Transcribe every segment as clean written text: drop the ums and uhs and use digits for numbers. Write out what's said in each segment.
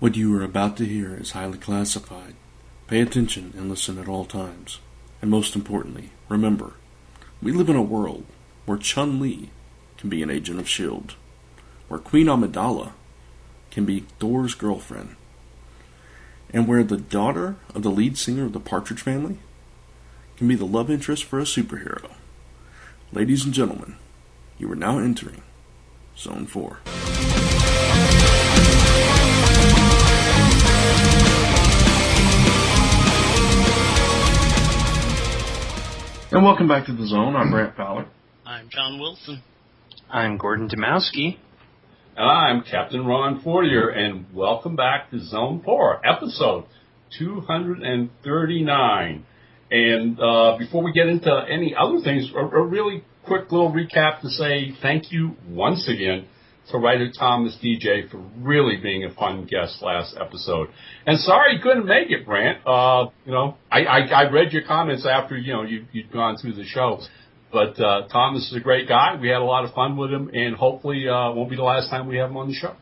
What you are about to hear is highly classified. Pay attention and listen at all times. And most importantly, remember, we live in a world where Chun-Li can be an agent of S.H.I.E.L.D., where Queen Amidala can be Thor's girlfriend, and where the daughter of the lead singer of the Partridge Family can be the love interest for a superhero. Ladies and gentlemen, you are now entering Zone 4. And welcome back to the Zone. I'm Brant Fowler. I'm John Wilson. I'm Gordon Demowski. And I'm Captain Ron Fortier, and welcome back to Zone 4, episode 239. And before we get into any other things, a really quick little recap to say thank you once again to writer Thomas DJ for really being a fun guest last episode. And sorry you couldn't make it, Brant. I read your comments after, you'd gone through the show. But Thomas is a great guy. We had a lot of fun with him, and hopefully won't be the last time we have him on the show.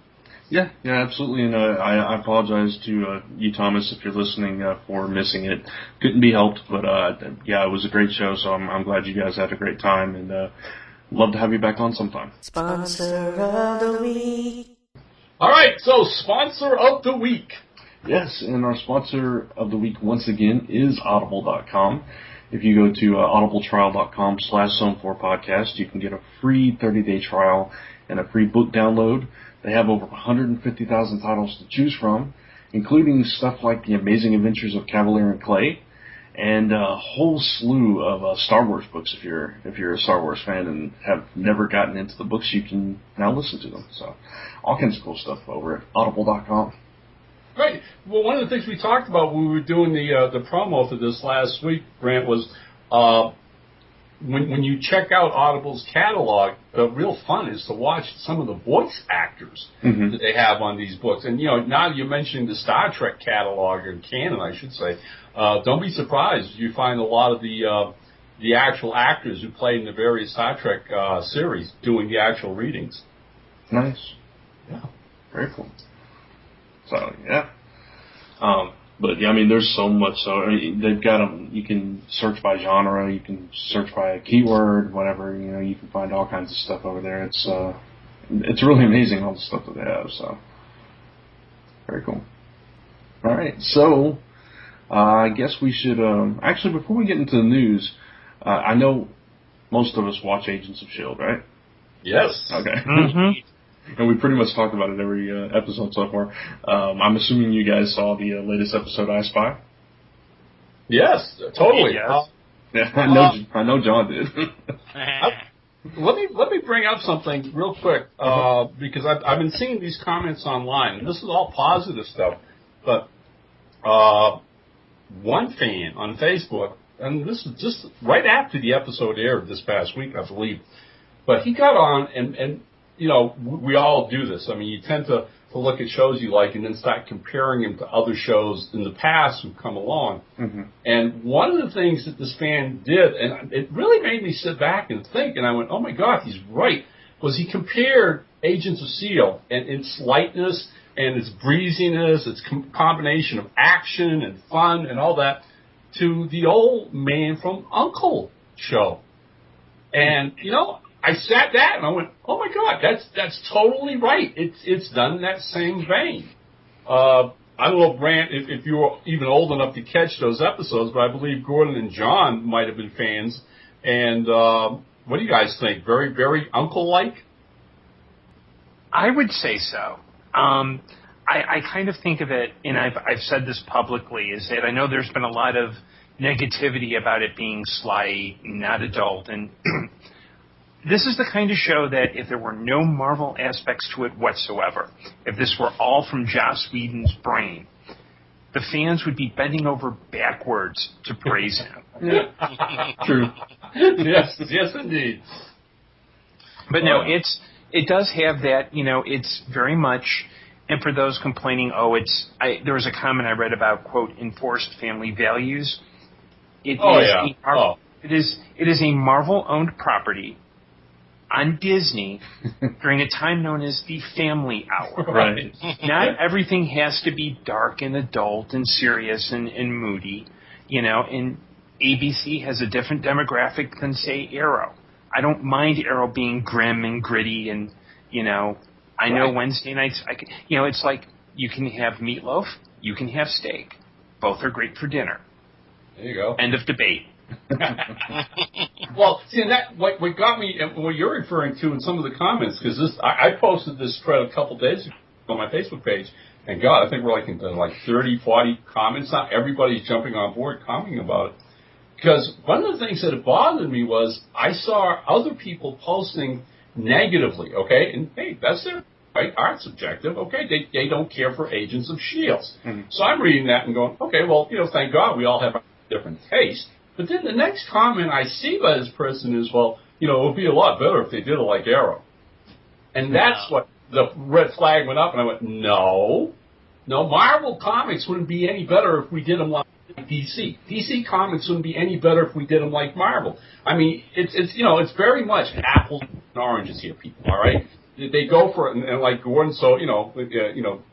Yeah, absolutely. And I apologize to you, Thomas, if you're listening for missing it. Couldn't be helped, but it was a great show, so I'm glad you guys had a great time, and love to have you back on sometime. Sponsor of the week. All right, so sponsor of the week. Yes, and our sponsor of the week once again is Audible.com. If you go to audibletrial.com/Zone4podcast, you can get a free 30-day trial and a free book download. They have over 150,000 titles to choose from, including stuff like The Amazing Adventures of Cavalier and Clay, and a whole slew of Star Wars books. If you're a Star Wars fan and have never gotten into the books, you can now listen to them. So all kinds of cool stuff over at audible.com. Right. Well, one of the things we talked about when we were doing the promo for this last week, Grant, was when you check out Audible's catalog, the real fun is to watch some of the voice actors that they have on these books. And, now you're mentioning the Star Trek catalog, or canon, I should say. Don't be surprised if you find a lot of the actual actors who played in the various Star Trek series doing the actual readings. Nice. Yeah. Very cool. So, yeah. There's so much. So, they've got them. You can search by genre. You can search by a keyword, whatever. You can find all kinds of stuff over there. It's really amazing, all the stuff that they have. So, very cool. All right. So, I guess we should, actually, before we get into the news, I know most of us watch Agents of S.H.I.E.L.D., right? Yes. Okay. Mm-hmm. And we pretty much talked about it every episode so far. I'm assuming you guys saw the latest episode, I Spy? Yes, totally. Yes. I know John did. Let me bring up something real quick, because I've been seeing these comments online, and this is all positive stuff, but one fan on Facebook, and this is just right after the episode aired this past week, I believe, but he got on and we all do this. I mean, you tend to look at shows you like and then start comparing them to other shows in the past who've come along. Mm-hmm. And one of the things that this fan did, and it really made me sit back and think, and I went, oh my God, he's right, was he compared Agents of S.H.I.E.L.D. and its lightness and its breeziness, its combination of action and fun and all that, to the old Man from U.N.C.L.E. show. And, I sat back and I went, oh my God, that's totally right. It's done in that same vein. I don't know, Brant, if you were even old enough to catch those episodes, but I believe Gordon and John might have been fans. And what do you guys think? Very, very Uncle-like? I would say so. I kind of think of it, and I've said this publicly, is that I know there's been a lot of negativity about it being slight, not adult, and this is the kind of show that if there were no Marvel aspects to it whatsoever, if this were all from Joss Whedon's brain, the fans would be bending over backwards to praise him. True. Yes, indeed. But no, it does have that, it's very much, and for those complaining, there was a comment I read about, quote, enforced family values. It is a Marvel-owned property. on Disney during a time known as the family hour. Right. Not everything has to be dark and adult and serious and moody, and ABC has a different demographic than, say, Arrow. I don't mind Arrow being grim and gritty and, I know Wednesday nights, it's like you can have meatloaf, you can have steak. Both are great for dinner. There you go. End of debate. Well, see, and that what got me, and what you're referring to in some of the comments, because I posted this thread a couple days ago on my Facebook page, and God, I think we're into 30, 40 comments now. Everybody's jumping on board, commenting about it. Because one of the things that bothered me was I saw other people posting negatively, okay? And, hey, that's their right, art subjective, okay? They don't care for Agents of S.H.I.E.L.D. Mm-hmm. So I'm reading that and going, okay, well, thank God we all have a different taste. But then the next comment I see by this person is, well, it would be a lot better if they did it like Arrow. And that's what the red flag went up, and I went, no, Marvel Comics wouldn't be any better if we did them like DC. DC Comics wouldn't be any better if we did them like Marvel. I mean, it's very much apples and oranges here, people, all right? They go for it, and like Gordon,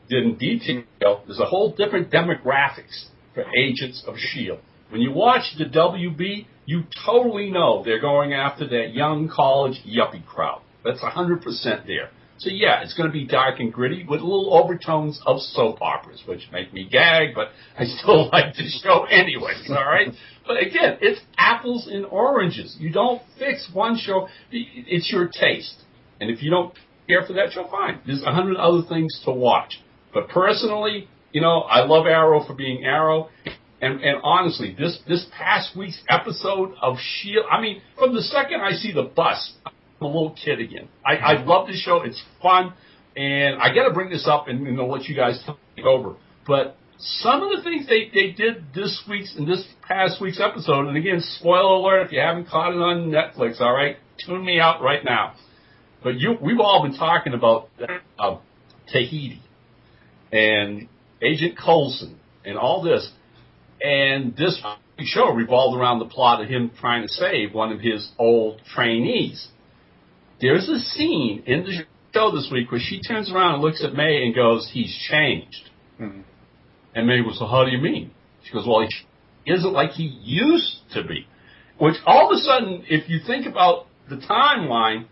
did in detail, there's a whole different demographics for Agents of S.H.I.E.L.D. When you watch the WB, you totally know they're going after that young college yuppie crowd. That's 100% there. So, yeah, it's going to be dark and gritty with little overtones of soap operas, which make me gag, but I still like the show anyways, all right? But, again, it's apples and oranges. You don't fix one show. It's your taste. And if you don't care for that show, fine. There's 100 other things to watch. But personally, I love Arrow for being Arrow. And honestly, this past week's episode of S.H.I.E.L.D., I mean, from the second I see the bus, I'm a little kid again. I love the show. It's fun. And I got to bring this up and let you guys take over. But some of the things they did this past week's episode, and again, spoiler alert if you haven't caught it on Netflix, all right? Tune me out right now. But we've all been talking about Tahiti and Agent Coulson and all this. And this show revolved around the plot of him trying to save one of his old trainees. There's a scene in the show this week where she turns around and looks at May and goes, he's changed. Mm-hmm. And May goes, well, how do you mean? She goes, well, he isn't like he used to be. Which all of a sudden, if you think about the timeline,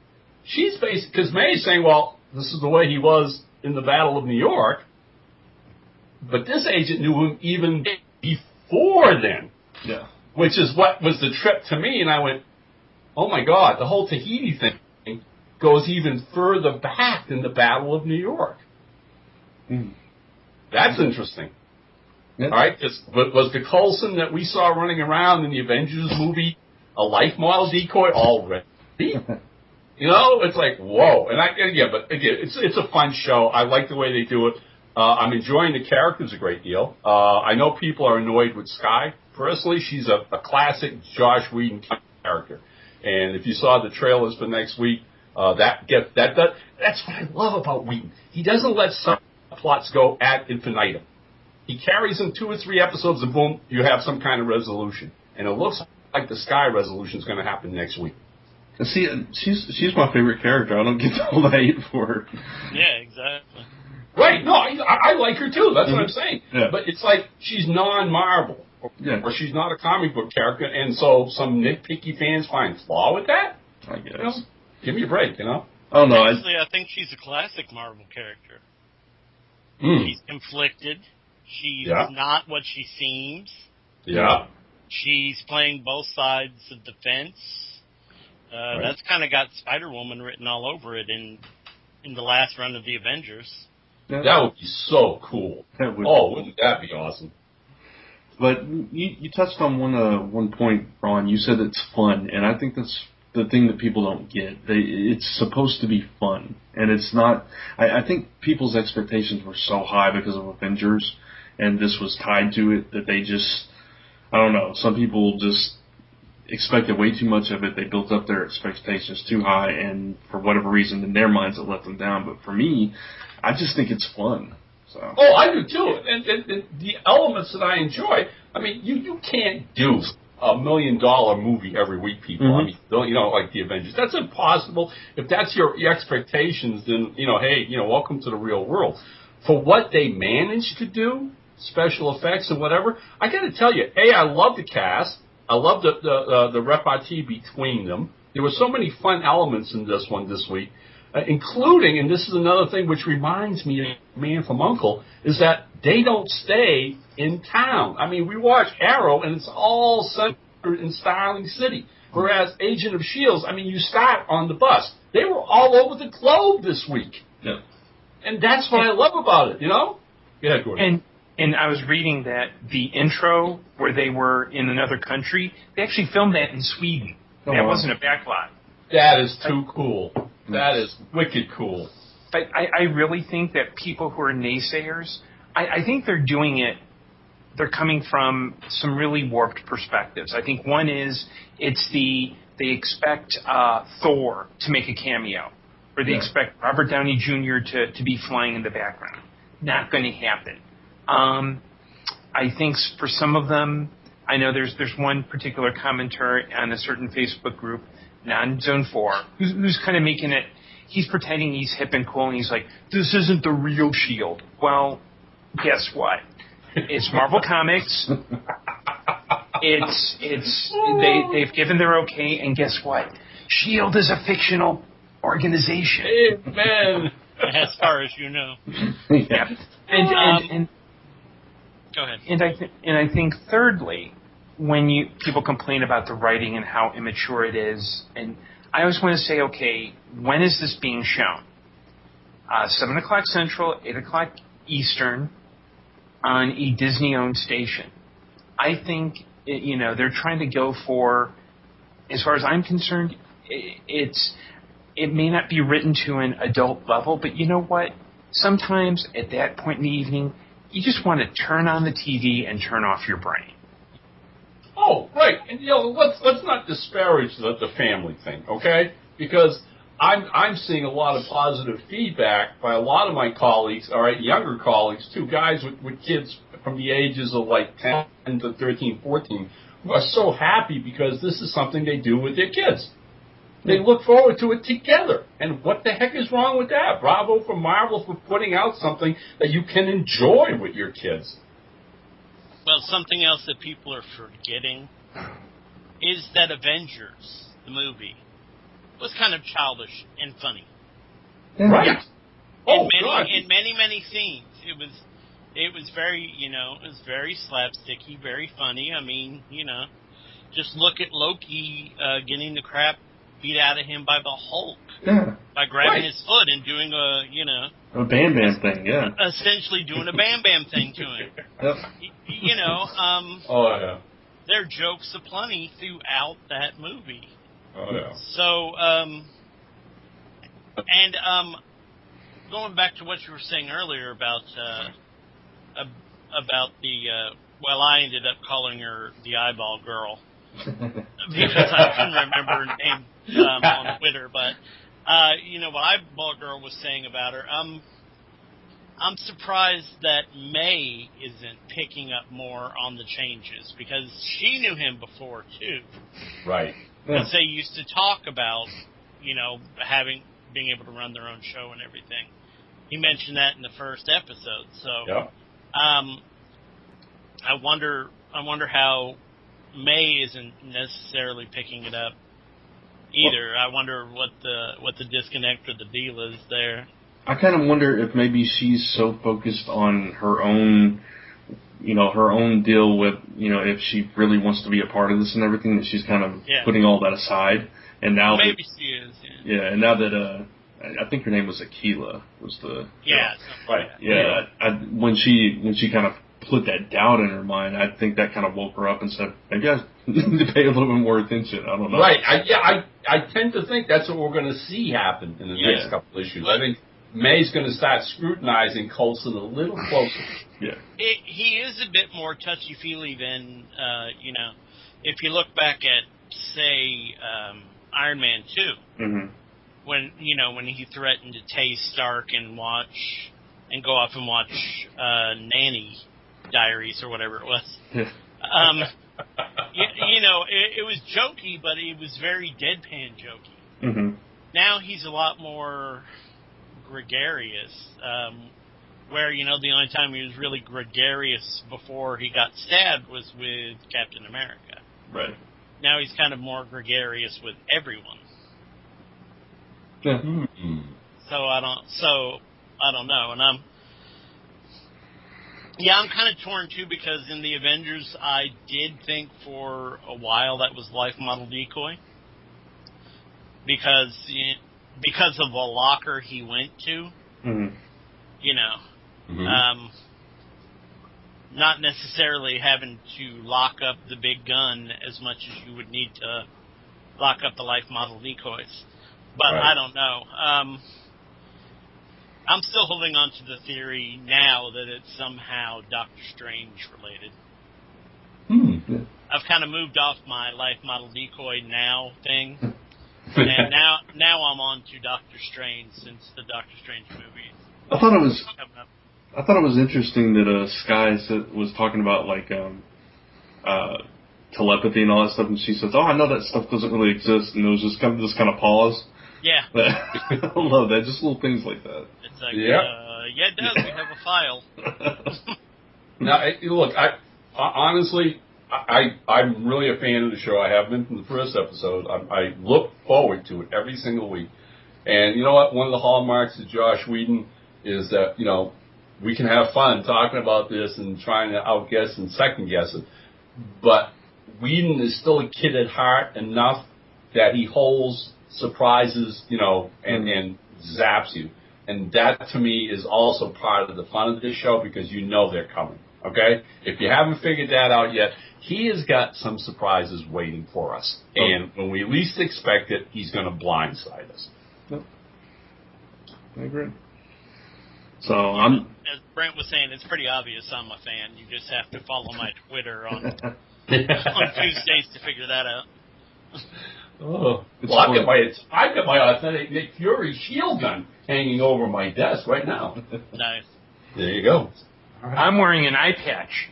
she's basically, because May's saying, well, this is the way he was in the Battle of New York. But this agent knew him even before then. Yeah. Which is what was the trip to me. And I went, oh, my God, the whole Tahiti thing goes even further back than the Battle of New York. Mm. That's interesting. Yeah. All right. Was the Coulson that we saw running around in the Avengers movie a life model decoy already? It's like, whoa. And but again, it's a fun show. I like the way they do it. I'm enjoying the characters a great deal. I know people are annoyed with Skye. Personally, she's a classic Josh Whedon character. And if you saw the trailers for next week, that's what I love about Whedon. He doesn't let some plots go ad infinitum. He carries them 2 or 3 episodes, and boom, you have some kind of resolution. And it looks like the Skye resolution is going to happen next week. See, she's my favorite character. I don't get all the hate for her. Yeah, exactly. Right, no, I like her too, that's what I'm saying. Yeah. But it's like she's non-Marvel, or she's not a comic book character, and so some nitpicky fans find flaw with that? I guess. Give me a break, Oh, no. Actually, I think she's a classic Marvel character. She's conflicted. She's not what she seems. Yeah. She's playing both sides of the fence. Right. That's kind of got Spider-Woman written all over it in the last run of the Avengers. That would be so cool. Wouldn't that be awesome? But you touched on one point, Ron. You said it's fun, and I think that's the thing that people don't get. It's supposed to be fun, and it's not. I think people's expectations were so high because of Avengers, and this was tied to it, that they just, I don't know, some people just expected way too much of it. They built up their expectations too high, and for whatever reason in their minds it let them down. But for me, I just think it's fun. So. Oh, I do too. And the elements that I enjoy, I mean, you can't do $1 million movie every week, people. Mm-hmm. I mean, like the Avengers. That's impossible. If that's your expectations, then, hey, welcome to the real world. For what they managed to do, special effects and whatever, I got to tell you, I love the cast. I love the repartee between them. There were so many fun elements in this one this week, including, and this is another thing which reminds me of Man from U.N.C.L.E., is that they don't stay in town. I mean, we watch Arrow, and it's all centered in Starling City. Whereas Agent of S.H.I.E.L.D., I mean, you start on the bus. They were all over the globe this week. Yeah. And that's what I love about it, Go ahead, Gordon. And I was reading that the intro where they were in another country, they actually filmed that in Sweden. That wasn't a backlot. That is too cool. That is wicked cool. But I really think that people who are naysayers, I think they're doing it, they're coming from some really warped perspectives. I think one is they expect Thor to make a cameo, or they expect Robert Downey Jr. to be flying in the background. Not going to happen. I think for some of them, I know there's one particular commenter on a certain Facebook group, Non-Zone 4, who's kind of making it, he's pretending he's hip and cool, and he's like, this isn't the real S.H.I.E.L.D. Well, guess what? It's Marvel Comics. They've given their okay, and guess what? S.H.I.E.L.D. is a fictional organization. Amen. As far as you know. Yeah. And go ahead. And I think thirdly, when people complain about the writing and how immature it is, and I always want to say, okay, when is this being shown? 7 o'clock Central, 8 o'clock Eastern, on a Disney-owned station. I think they're trying to go for, as far as I'm concerned, it may not be written to an adult level, but you know what? Sometimes at that point in the evening, you just want to turn on the TV and turn off your brain. Oh, right. And let's not disparage the family thing, okay? Because I'm seeing a lot of positive feedback by a lot of my colleagues, all right, younger colleagues too, guys with kids from the ages of like 10 to 13, 14, who are so happy because this is something they do with their kids. They look forward to it together. And what the heck is wrong with that? Bravo for Marvel for putting out something that you can enjoy with your kids. Well, something else that people are forgetting is that Avengers, the movie, was kind of childish and funny. Right. In many scenes. It was very, it was very slapsticky, very funny. I mean, just look at Loki getting the crap beat out of him by the Hulk by grabbing his foot and doing a Bam Bam thing, essentially doing a Bam Bam thing to him. Yep. There are jokes aplenty throughout that movie. Oh yeah. So, going back to what you were saying earlier about I ended up calling her the Eyeball Girl because I couldn't remember her name on Twitter, but what Eyeball Girl was saying about her, I'm surprised that May isn't picking up more on the changes because she knew him before too. Right. Because they used to talk about, being able to run their own show and everything. He mentioned that in the first episode. So, I wonder how May isn't necessarily picking it up either. I wonder what the disconnect or the deal is there. I kind of wonder if maybe she's so focused on her own, her own deal with, if she really wants to be a part of this and everything, that she's kind of putting all that aside. And now maybe she is. Yeah, and now that I think her name was Aquila was the right. Yeah, when she kind of put that doubt in her mind, I think that kind of woke her up and said, maybe I need to pay a little bit more attention. I don't know. Right. I tend to think that's what we're going to see happen in the next couple issues. I think May's going to start scrutinizing Coulson a little closer. Yeah. He is a bit more touchy-feely than, if you look back at, say, Iron Man 2, when he threatened to tase Stark and go off and watch Nanny Diaries or whatever it was. Yeah. you know, it was jokey, but it was very deadpan jokey. Mm-hmm. Now he's a lot more gregarious, where, you know, the only time he was really gregarious before he got stabbed was with Captain America. Right. Now he's kind of more gregarious with everyone. Yeah. Mm-hmm. So I don't know, and I'm kind of torn too, because in the Avengers I did think for a while that was life model decoy, because of the locker he went to, Mm-hmm. you know, Mm-hmm. not necessarily having to lock up the big gun as much as you would need to lock up the life model decoys. But Right. I don't know. I'm still holding on to the theory now that it's somehow Doctor Strange related. Hmm. I've kind of moved off my life model decoy now thing, and now I'm on to Doctor Strange since the Doctor Strange movie. I thought it was Coming up. I thought it was interesting that Sky was talking about like telepathy and all that stuff, and she says, "Oh, I know that stuff doesn't really exist," and there was just kind of pause. Yeah, I love that, just little things like that. it's like, Yeah. yeah, it does. We have a file. Now, look, honestly, I'm really a fan of the show. I have been from the first episode. I look forward to it every single week. And you know what? One of the hallmarks of Josh Whedon is that, you know, we can have fun talking about this and trying to outguess and second guess it. But Whedon is still a kid at heart enough that he holds surprises, you know, and zaps you. And that, to me, is also part of the fun of this show, because you know they're coming, okay? If you haven't figured that out yet, he has got some surprises waiting for us. And when we least expect it, he's going to blindside us. Yep. I agree. So I'm. As Brent was saying, it's pretty obvious I'm a fan. You just have to follow my Twitter on Tuesdays to figure that out. Oh, It's well, fun. I've got my authentic Nick Fury shield gun hanging over my desk right now. Nice. There you go. I'm wearing an eye patch.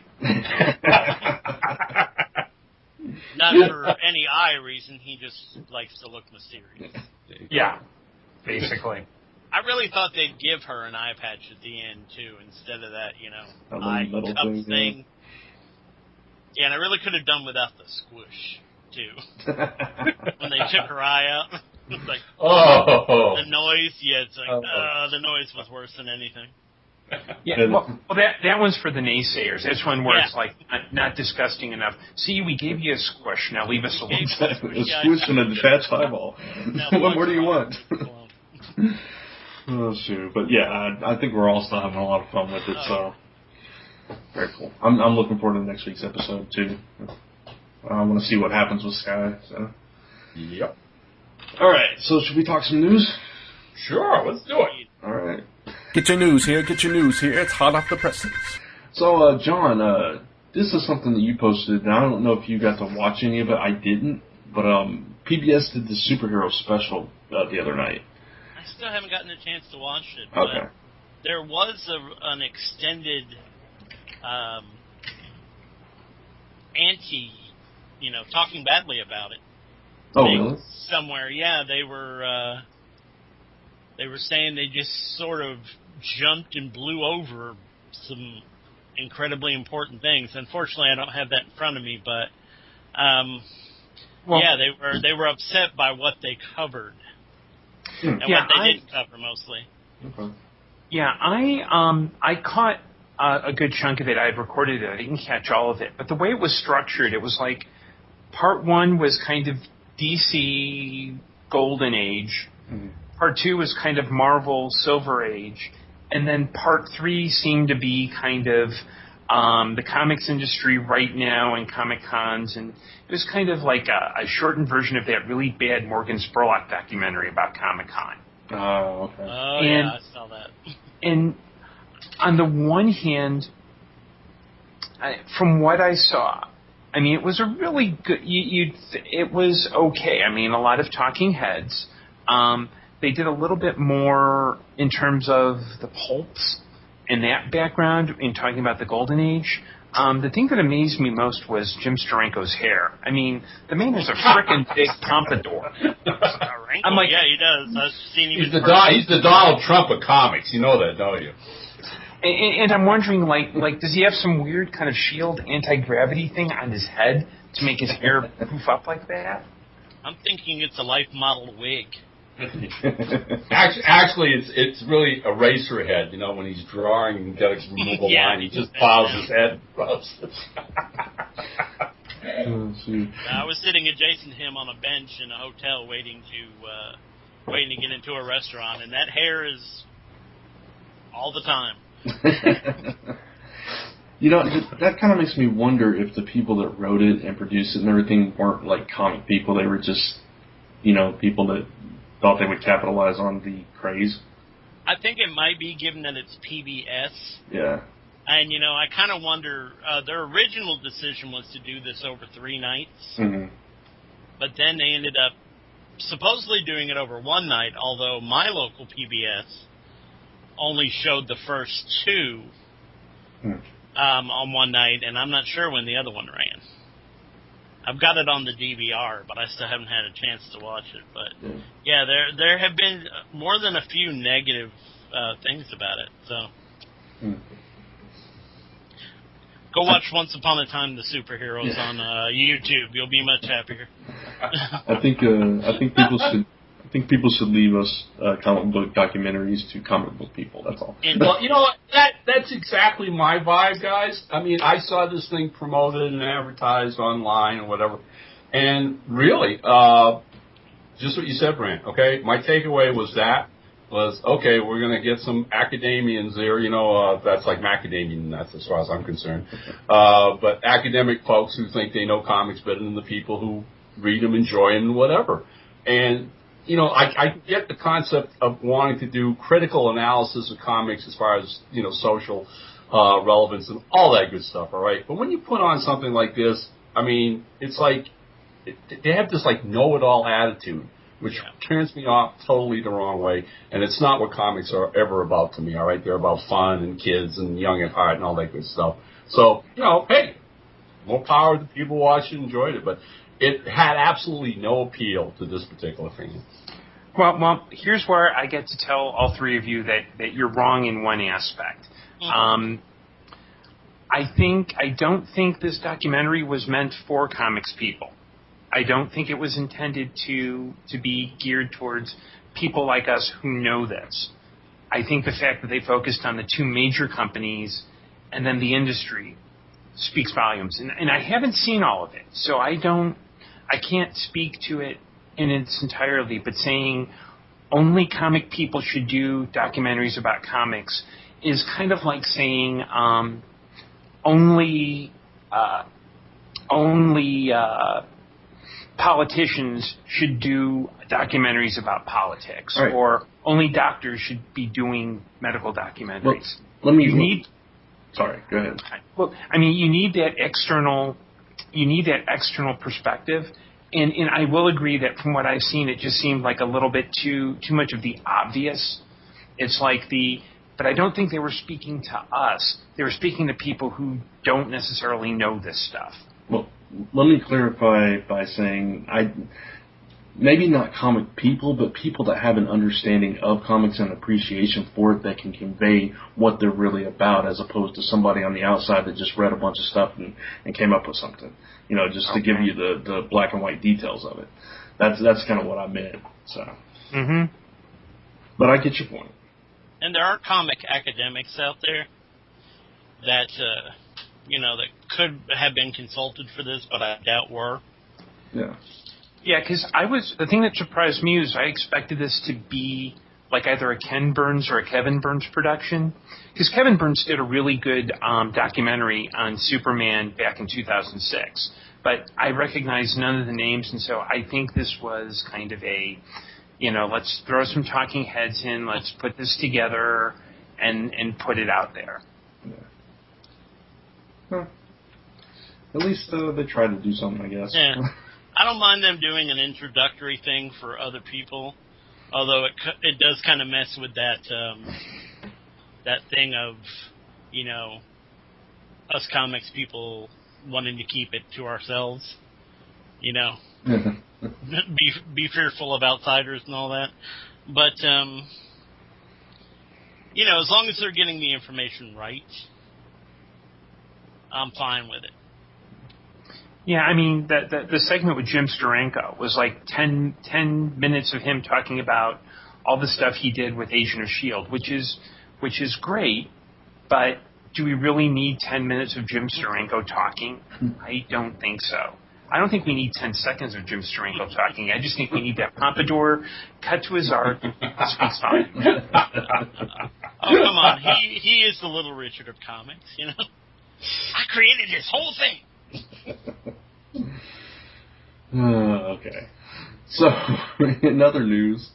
Not for any eye reason. He just likes to look mysterious. Yeah, basically. I really thought they'd give her an eye patch at the end too, instead of that, you know, That eye little cup thing, thing. Yeah, and I really could have done without the squish too. When they took her eye out, it's like the noise. Yeah, it's like the noise was worse than anything. Yeah, well, that one's for the naysayers. That's one where Yeah. it's like not disgusting enough. See, we gave you a squish. Now leave us alone. A squish and a detached eyeball. What more do you want? Oh shoot! But yeah, I think we're all still having a lot of fun with it. So very cool. I'm looking forward to next week's episode too. I want to see what happens with Sky. So. Yep. All right. So should we talk some news? Sure, let's do it. All right. Get your news here. It's hot off the presses. So, John, this is something that you posted, and I don't know if you got to watch any of it. I didn't, but PBS did the superhero special the other night. I still haven't gotten a chance to watch it. Okay. But there was an extended talking badly about it. Oh, thing really? Somewhere, yeah, they were saying they just sort of jumped and blew over some incredibly important things. Unfortunately, I don't have that in front of me, but yeah, they were upset by what they covered and what they didn't cover mostly. Okay. Yeah, I caught a good chunk of it. I had recorded it. I didn't catch all of it. But the way it was structured, it was like part one was kind of DC Golden Age. Mm-hmm. Part two was kind of Marvel Silver Age. And then part three seemed to be kind of the comics industry right now and Comic Cons. And it was kind of like a shortened version of that really bad Morgan Spurlock documentary about Comic Con. Oh, okay. Oh, yeah, I saw that. And on the one hand, from what I saw, I mean, it was a really good. It was okay. I mean, a lot of talking heads. They did a little bit more in terms of the pulps and that background in talking about the Golden Age, the thing that amazed me most was Jim Steranko's hair. I mean, the man has a frickin' big pompadour. I'm like, yeah, he does. I've seen him. He's the Donald Trump of comics. You know that, don't you? And I'm wondering, like, does he have some weird kind of shield anti-gravity thing on his head to make his hair poof up like that? I'm thinking it's a life model wig. Actually, it's really a racer head. You know, when he's drawing and got a removable line, he just plows his head. I was sitting adjacent to him on a bench in a hotel, waiting to get into a restaurant, and that hair is all the time. You know, that kind of makes me wonder if the people that wrote it and produced it and everything weren't like comic people. They were just, you know, people that thought they would capitalize on the craze. I think it might be, given that it's PBS. Yeah. And, you know, I kind of wonder, their original decision was to do this over 3 nights. Mm-hmm. But then they ended up supposedly doing it over 1 night, although my local PBS only showed the first 2 on 1 night, and I'm not sure when the other one ran. I've got it on the DVR, but I still haven't had a chance to watch it. But, yeah, there have been more than a few negative things about it. So, go watch Once Upon a Time the Superheroes on YouTube. You'll be much happier. I think people should leave us comic book documentaries to comic book people. That's all. Well, you know what? That's exactly my vibe, guys. I mean, I saw this thing promoted and advertised online or whatever, and really, just what you said, Brant. Okay, my takeaway was okay, we're going to get some academians there. You know, that's like macadamian nuts as far as I'm concerned. But academic folks who think they know comics better than the people who read them, enjoy them, and whatever. And you know, I get the concept of wanting to do critical analysis of comics as far as, you know, social relevance and all that good stuff, all right? But when you put on something like this, I mean, it's like they have this, like, know-it-all attitude, which turns me off totally the wrong way, and it's not what comics are ever about to me, all right? They're about fun and kids and young at heart and all that good stuff. So, you know, hey, more power to people who watched and enjoyed it, but it had absolutely no appeal to this particular thing. Well, here's where I get to tell all 3 of you that you're wrong in one aspect. I don't think this documentary was meant for comics people. I don't think it was intended to be geared towards people like us who know this. I think the fact that they focused on the 2 major companies and then the industry speaks volumes. And I haven't seen all of it, so I can't speak to it in its entirety, but saying only comic people should do documentaries about comics is kind of like saying only politicians should do documentaries about politics, right, or only doctors should be doing medical documentaries. Sorry, go ahead. Well, I mean, you need that external perspective. And I will agree that from what I've seen, it just seemed like a little bit too much of the obvious. It's like but I don't think they were speaking to us. They were speaking to people who don't necessarily know this stuff. Well, let me clarify by saying maybe not comic people, but people that have an understanding of comics and appreciation for it that can convey what they're really about, as opposed to somebody on the outside that just read a bunch of stuff and came up with something. You know, just to give you the black and white details of it. That's kind of what I meant. So, But I get your point. And there are comic academics out there that that could have been consulted for this, but I doubt were. Yeah. Yeah, because the thing that surprised me was I expected this to be like either a Ken Burns or a Kevin Burns production. Because Kevin Burns did a really good documentary on Superman back in 2006. But I recognize none of the names, and so I think this was kind of a, let's throw some talking heads in, let's put this together and put it out there. Yeah. Well, at least they tried to do something, I guess. Yeah. I don't mind them doing an introductory thing for other people, although it does kind of mess with that that thing of, us comics people wanting to keep it to ourselves, be fearful of outsiders and all that. But, as long as they're getting the information right, I'm fine with it. Yeah, I mean, the segment with Jim Steranko was like 10 minutes of him talking about all the stuff he did with Agent of S.H.I.E.L.D., which is great, but do we really need 10 minutes of Jim Steranko talking? I don't think so. I don't think we need 10 seconds of Jim Steranko talking. I just think we need that pompadour, cut to his art, speaks fine. Oh, come on. He is the Little Richard of comics, I created this whole thing. Okay. So, in other news,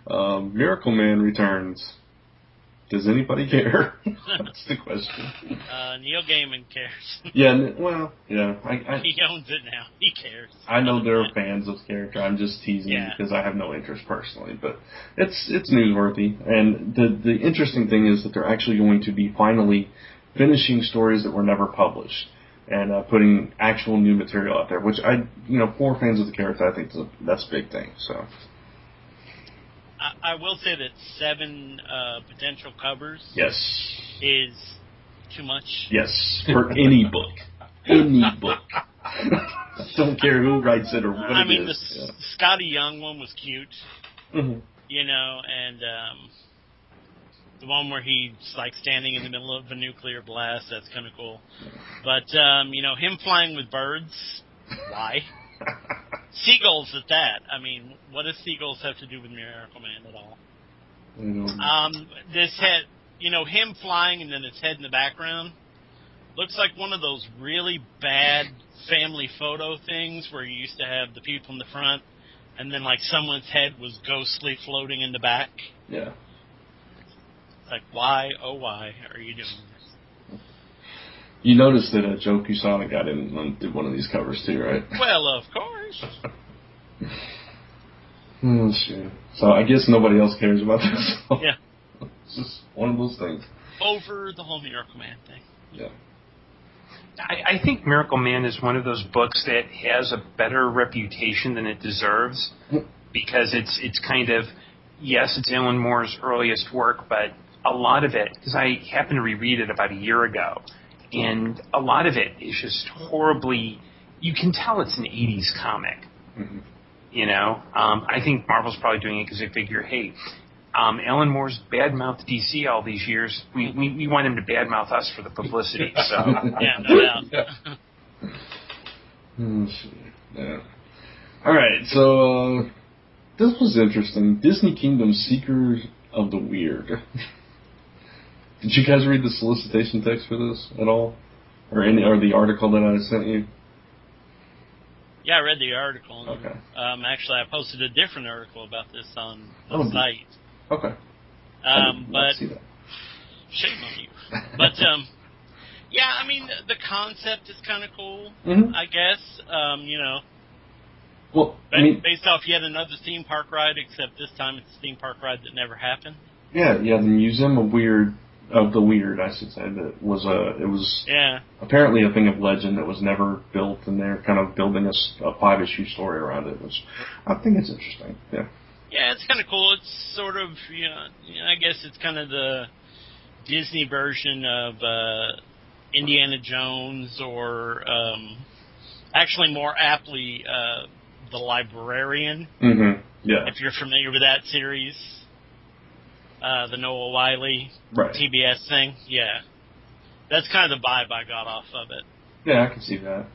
Miracle Man returns. Does anybody care? That's the question. Neil Gaiman cares. Yeah, he owns it now. He cares. I know there are fans of the character. I'm just teasing because I have no interest personally, but it's newsworthy. And the interesting thing is that they're actually going to be finally finishing stories that were never published and putting actual new material out there, which for fans of the character, I think that's a big thing. So. I will say that 7 potential covers is too much. Yes, for any book. Any book. Don't care who writes it or what it is. The Scotty Young one was cute. Mm-hmm. And the one where he's like standing in the middle of a nuclear blast, that's kind of cool. But, him flying with birds, why? Seagulls at that. I mean, what does seagulls have to do with Miracle Man at all? This head, him flying and then his head in the background looks like one of those really bad family photo things where you used to have the people in the front and then like someone's head was ghostly floating in the back. Yeah. Like, why, oh why are you doing this? You noticed that Joe Quesada got in and did one of these covers too, right? Well, of course. Oh, shit. So I guess nobody else cares about this. Yeah. It's just one of those things. Over the whole Miracle Man thing. Yeah. I think Miracle Man is one of those books that has a better reputation than it deserves because it's kind of, yes, it's Alan Moore's earliest work, but a lot of it, because I happened to reread it about a year ago, and a lot of it is just horribly, you can tell it's an 80s comic. Mm-hmm. I think Marvel's probably doing it because they figure, hey, Alan Moore's badmouthed DC all these years. We want him to badmouth us for the publicity. So yeah, no doubt. Yeah. All right, so this was interesting. Disney Kingdom's Seekers of the Weird. Did you guys read the solicitation text for this at all, or the article that I sent you? Yeah, I read the article. And, okay. Actually, I posted a different article about this on the site. Okay. But see that. Shame on you. But yeah, I mean the concept is kind of cool. Mm-hmm. I guess Well, based off yet another theme park ride, except this time it's a theme park ride that never happened. Yeah, the Museum of the Weird, I should say, that was it was apparently a thing of legend that was never built, and they're kind of building a 5-issue story around it, which I think is interesting. Yeah. Yeah, it's kind of cool. It's sort of, I guess it's kind of the Disney version of Indiana Jones, or actually more aptly, The Librarian. Mm-hmm. Yeah. If you're familiar with that series. The Noah Wiley TBS thing. Yeah. That's kind of the vibe I got off of it. Yeah, I can see that.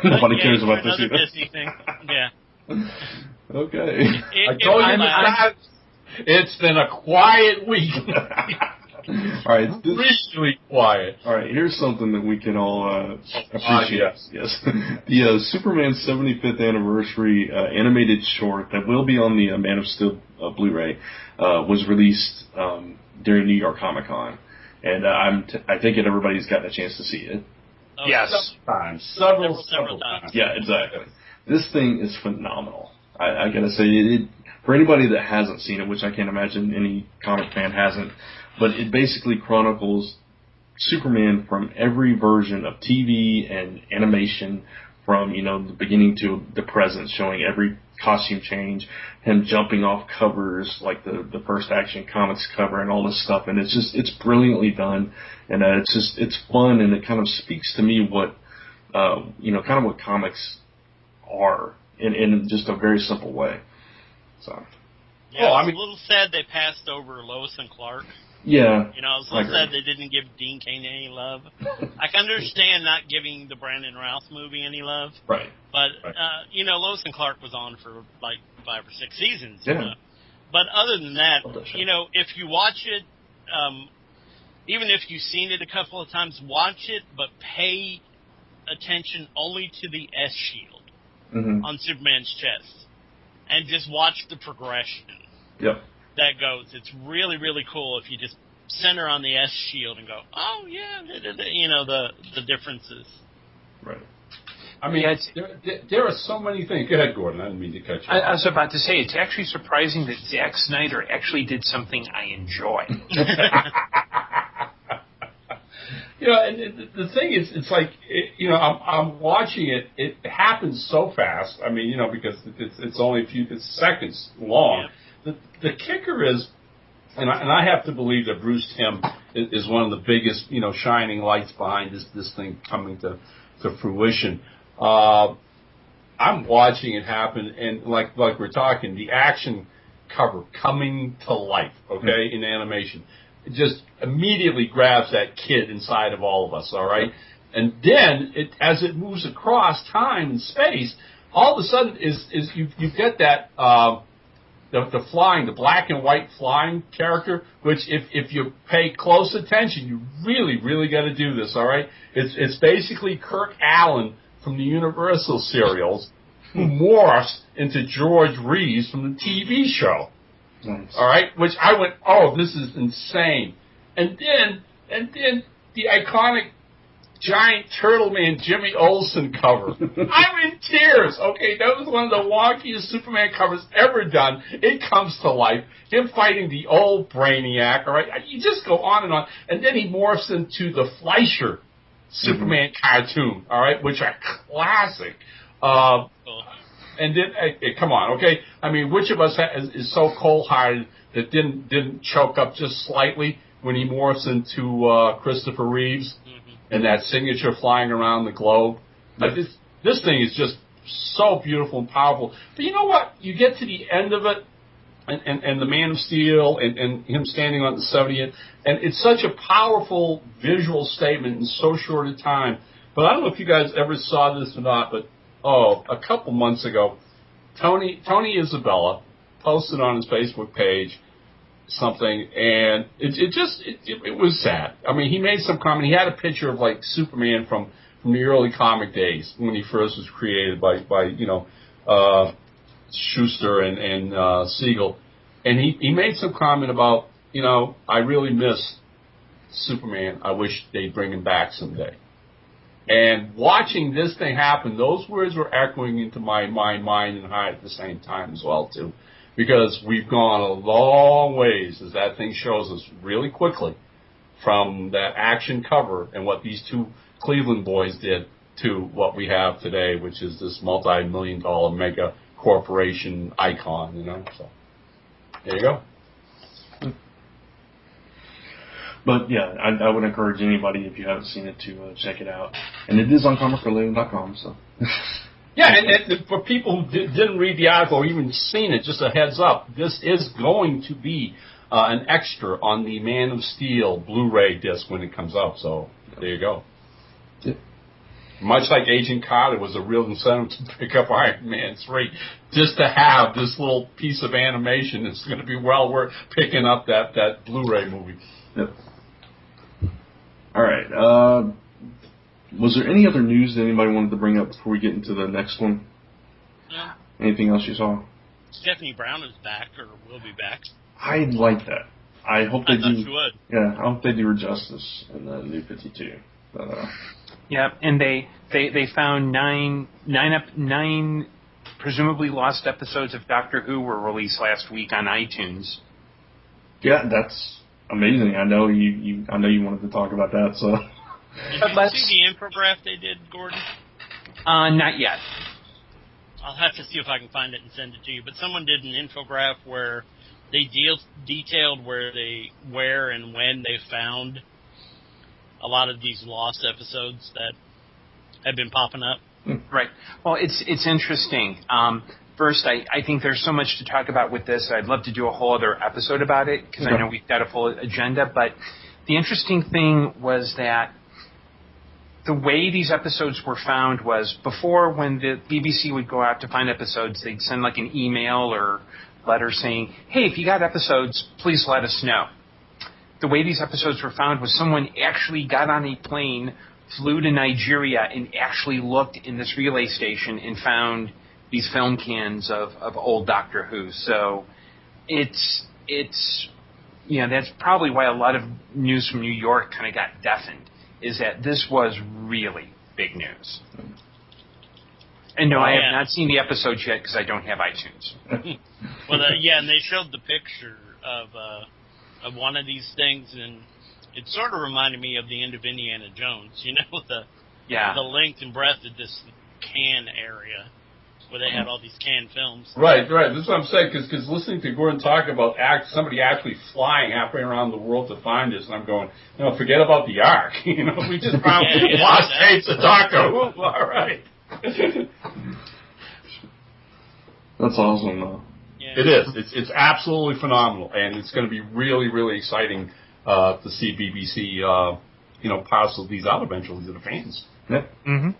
Nobody cares about this either. Disney thing. Yeah. Okay. I told you it's been a quiet week. All right, really quiet. All right, here's something that we can all appreciate. Yes. The Superman 75th anniversary animated short that will be on the Man of Steel Blu-ray was released during New York Comic Con, and I take it everybody's gotten a chance to see it. Oh, yes, several times. Yeah, exactly. This thing is phenomenal. I gotta say, for anybody that hasn't seen it, which I can't imagine any comic fan hasn't, but it basically chronicles Superman from every version of TV and animation, from, you know, the beginning to the present, showing every costume change, him jumping off covers like the first Action Comics cover and all this stuff, and it's brilliantly done, and it's fun, and it kind of speaks to me what kind of what comics are in just a very simple way. So yeah, it's a little sad they passed over Lois and Clark. Yeah. You know, I was a little sad they didn't give Dean Cain any love. I can understand not giving the Brandon Routh movie any love. Right. But, Lois and Clark was on for like 5 or 6 seasons. Yeah. But other than that, if you watch it, even if you've seen it a couple of times, watch it, but pay attention only to the S shield on Superman's chest. And just watch the progression. Yep. That goes. It's really, really cool if you just center on the S shield and go, oh yeah, the differences. Right. I mean, there are so many things. Go ahead, Gordon. I didn't mean to cut you off. I was about to say, it's actually surprising that Zack Snyder actually did something I enjoy. And the thing is, it's like, I'm watching it. It happens so fast. I mean, because it's only it's seconds long. Yeah. The kicker is, and I have to believe that Bruce Timm is one of the biggest, shining lights behind this thing coming to fruition. I'm watching it happen, and like we're talking, the action cover coming to life, okay, in animation. It just immediately grabs that kid inside of all of us, all right? And then, as it moves across time and space, all of a sudden you get that the black and white flying character, which if you pay close attention, you really, really got to do this, all right? It's basically Kirk Allen from the Universal serials who morphs into George Reeves from the TV show. Nice. All right, which I went, oh, this is insane. And then the iconic giant turtle man Jimmy Olsen cover. I'm in tears. Okay, that was one of the wonkiest Superman covers ever done. It comes to life. Him fighting the old Brainiac, all right? You just go on, and then he morphs into the Fleischer Superman cartoon, all right, which are classic. And then, come on, okay? I mean, which of us is so cold-hearted that didn't choke up just slightly when he morphs into Christopher Reeves and that signature flying around the globe? This thing is just so beautiful and powerful. But you know what? You get to the end of it, and the Man of Steel, and him standing on the 70th, and it's such a powerful visual statement in so short a time. But I don't know if you guys ever saw this or not, but a couple months ago, Tony Isabella posted on his Facebook page something, and it was sad. I mean, he made some comment. He had a picture of like Superman from the early comic days when he first was created by Schuster and Siegel, and he made some comment about, I really miss Superman. I wish they'd bring him back someday. And watching this thing happen, those words were echoing into my mind and heart at the same time as well, too. Because we've gone a long ways, as that thing shows us really quickly, from that action cover and what these two Cleveland boys did to what we have today, which is this multi-million-dollar mega corporation icon, So, there you go. But yeah, I would encourage anybody, if you haven't seen it, to check it out. And it is on comicforliving.com, so. Yeah, and for people who didn't read the article or even seen it, just a heads up, this is going to be an extra on the Man of Steel Blu-ray disc when it comes out. So there you go. Yeah. Much like Agent Carter was a real incentive to pick up Iron Man 3, just to have this little piece of animation, it's going to be well worth picking up that Blu-ray movie. Yep. All right. Was there any other news that anybody wanted to bring up before we get into the next one? No. Anything else you saw? Stephanie Brown is back, or will be back. I like that. I hope they do. I thought you would. Yeah, I hope they do her justice in the New 52. Yeah, and they found nine presumably lost episodes of Doctor Who were released last week on iTunes. Yeah, that's amazing. I know you wanted to talk about that, so. Did you see the infograph they did, Gordon? Not yet. I'll have to see if I can find it and send it to you. But someone did an infograph where they detailed where and when they found a lot of these lost episodes that have been popping up. Right. Well, it's interesting. First, I think there's so much to talk about with this. I'd love to do a whole other episode about it because I know we've got a full agenda. But the interesting thing was that the way these episodes were found was before, when the BBC would go out to find episodes, they'd send like an email or letter saying, hey, if you got episodes, please let us know. The way these episodes were found was someone actually got on a plane, flew to Nigeria, and actually looked in this relay station and found these film cans of old Doctor Who. So it's that's probably why a lot of news from New York kind of got deafened, is that this was really big news. And no, I have not seen the episodes yet because I don't have iTunes. Well, and they showed the picture of one of these things, and it sort of reminded me of the end of Indiana Jones, the length and breadth of this can area where they had all these canned films. Right. That's what I'm saying, because listening to Gordon talk about somebody actually flying halfway around the world to find this, and I'm going, forget about the Ark. We just found lost tapes of Doctor Who. All right. That's awesome, though. Yeah. It is. It's absolutely phenomenal, and it's going to be really, really exciting to see BBC, parcel these out eventually to the fans. Yeah. Mm-hmm.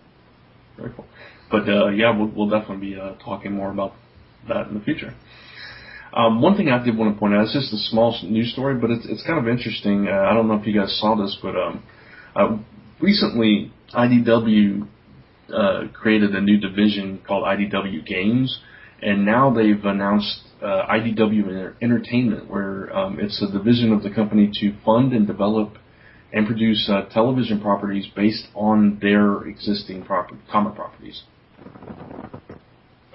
Very cool. But we'll definitely be talking more about that in the future. One thing I did want to point out, it's just a small news story, but it's kind of interesting. I don't know if you guys saw this, but recently IDW created a new division called IDW Games, and now they've announced IDW Entertainment, where it's a division of the company to fund and develop and produce television properties based on their existing comic properties.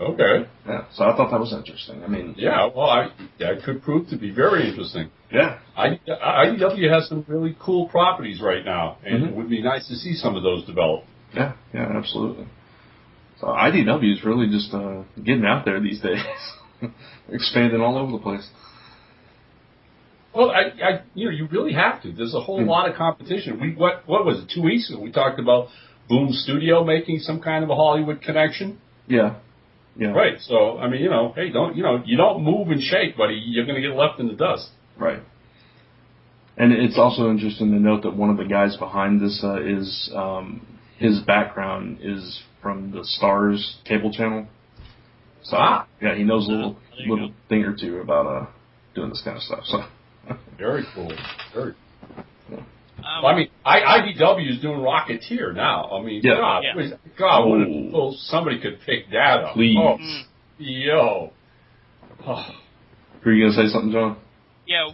Okay. Yeah, so I thought that was interesting. I mean, yeah, well, that could prove to be very interesting. Yeah. IDW has some really cool properties right now, and it would be nice to see some of those develop. Yeah, absolutely. So IDW is really just getting out there these days, expanding all over the place. Well, you really have to. There's a whole lot of competition. What was it, 2 weeks ago? We talked about Boom Studio making some kind of a Hollywood connection. Yeah. Right. So I mean, hey, you don't move and shake, buddy. You're going to get left in the dust. Right. And it's also interesting to note that one of the guys behind this is his background is from the Stars cable channel. So yeah, he knows a little thing or two about doing this kind of stuff. So. Very cool. Very cool. Well, I mean, IDW is doing Rocketeer now. I mean, God, what if somebody could pick that up? Please. Oh, yo. Oh. Were you going to say something, John? Yeah,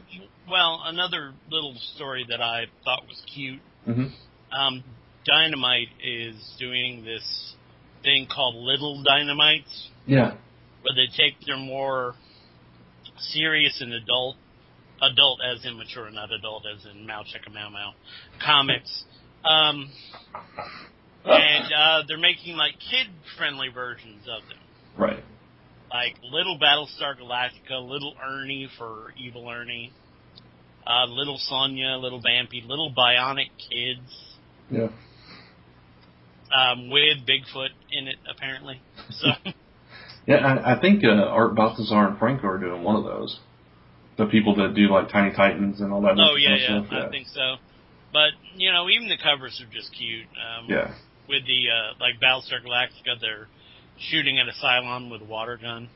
well, another little story that I thought was cute. Mm-hmm. Dynamite is doing this thing called Little Dynamites. Yeah. Where they take their more serious and adult as in mature, not adult as in Mao Checka Mau Mau comics. And they're making like kid-friendly versions of them. Right. Like Little Battlestar Galactica, Little Ernie for Evil Ernie, Little Sonya, Little Vampy, Little Bionic Kids. Yeah. With Bigfoot in it, apparently. So. Yeah, I think Art Balthazar and Franco are doing one of those. The people that do like Tiny Titans and all that. Oh yeah, I think so. But even the covers are just cute. Yeah. With the like Battlestar Galactica, they're shooting at a Cylon with a water gun.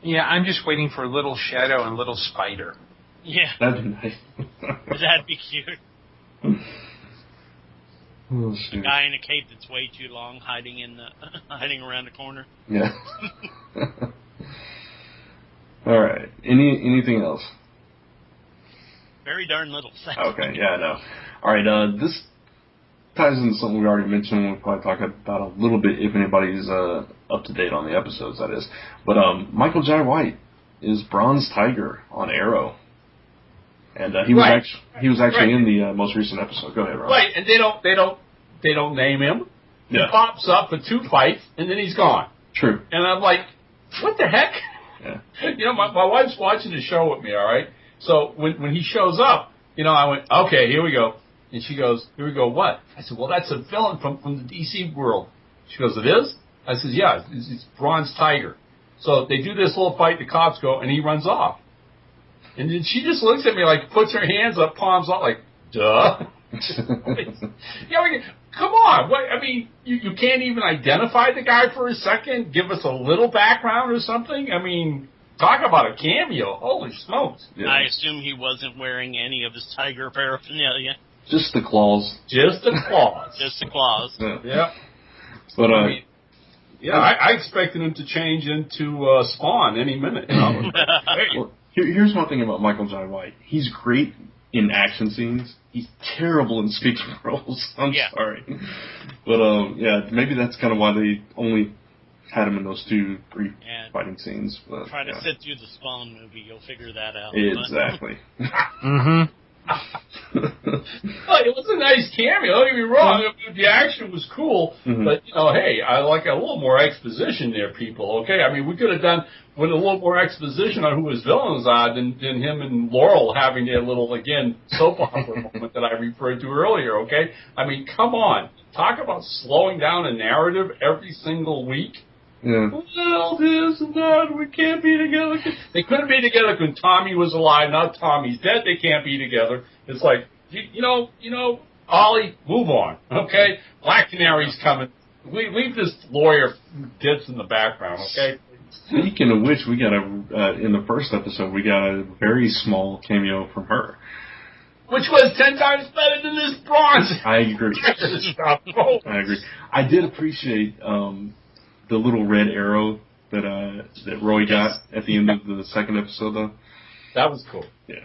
Yeah, I'm just waiting for Little Shadow and Little Spider. Yeah. That'd be nice. That'd be cute. Oh, a guy in a cape that's way too long, hiding around the corner. Yeah. All right. Anything else? Very darn little. Okay. Yeah, I know. All right. ties into something we already mentioned. We'll probably talk about a little bit if anybody's up to date on the episodes, that is. But Michael Jai White is Bronze Tiger on Arrow. And he was actually in the most recent episode. Go ahead, Ron. Right, and they don't name him. Yeah. He pops up for 2 fights, and then he's gone. True. And I'm like, what the heck? Yeah. You know, my wife's watching the show with me, all right? So when he shows up, you know, I went, okay, here we go. And she goes, here we go, what? I said, well, that's a villain from the DC world. She goes, it is? I said, yeah, it's Bronze Tiger. So they do this little fight, the cops go, and he runs off. And then she just looks at me like, puts her hands up, palms out, like, duh. Yeah, I mean, come on. What, I mean, you can't even identify the guy for a second? Give us a little background or something? I mean, talk about a cameo. Holy smokes. Yeah. I assume he wasn't wearing any of his tiger paraphernalia. Just the claws. Just the claws. Just the claws. Yeah. But I mean, yeah, I expected him to change into Spawn any minute. You know? Hey. well, here's one thing about Michael Jai White. He's great in action scenes. He's terrible in speaking roles. I'm sorry. But, yeah, maybe that's kind of why they only had him in those 2 brief fighting scenes. But, try to sit through the Spawn movie. You'll figure that out. Exactly. Mm-hmm. Well, it was a nice cameo. Don't get me wrong. The action was cool, but you know, hey, I like a little more exposition there, people. Okay, I mean, we could have done with a little more exposition on who his villains are than him and Laurel having their little soap opera moment that I referred to earlier. Okay, I mean, come on, talk about slowing down a narrative every single week. Yeah. Well, this and that, we can't be together. They couldn't be together when Tommy was alive. Now Tommy's dead. They can't be together. It's like, you know, Ollie, move on, okay? Black Canary's coming. Leave this lawyer ditz in the background, okay? Speaking of which, we got in the first episode, we got a very small cameo from her. Which was 10 times better than this bronze. I agree. I agree. I did appreciate the little red arrow that Roy got at the end of the second episode, though. That was cool. Yeah.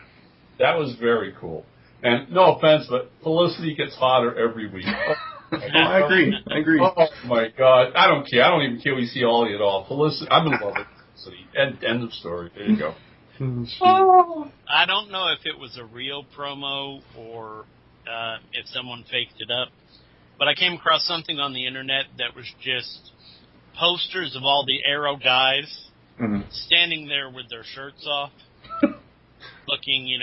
That was very cool. And no offense, but Felicity gets hotter every week. I agree. Oh, my God. I don't care. I don't even care we see Ollie at all. Felicity, I'm in love with Felicity. End of story. There you go. I don't know if it was a real promo or if someone faked it up, but I came across something on the internet that was just posters of all the Arrow guys standing there with their shirts off, looking,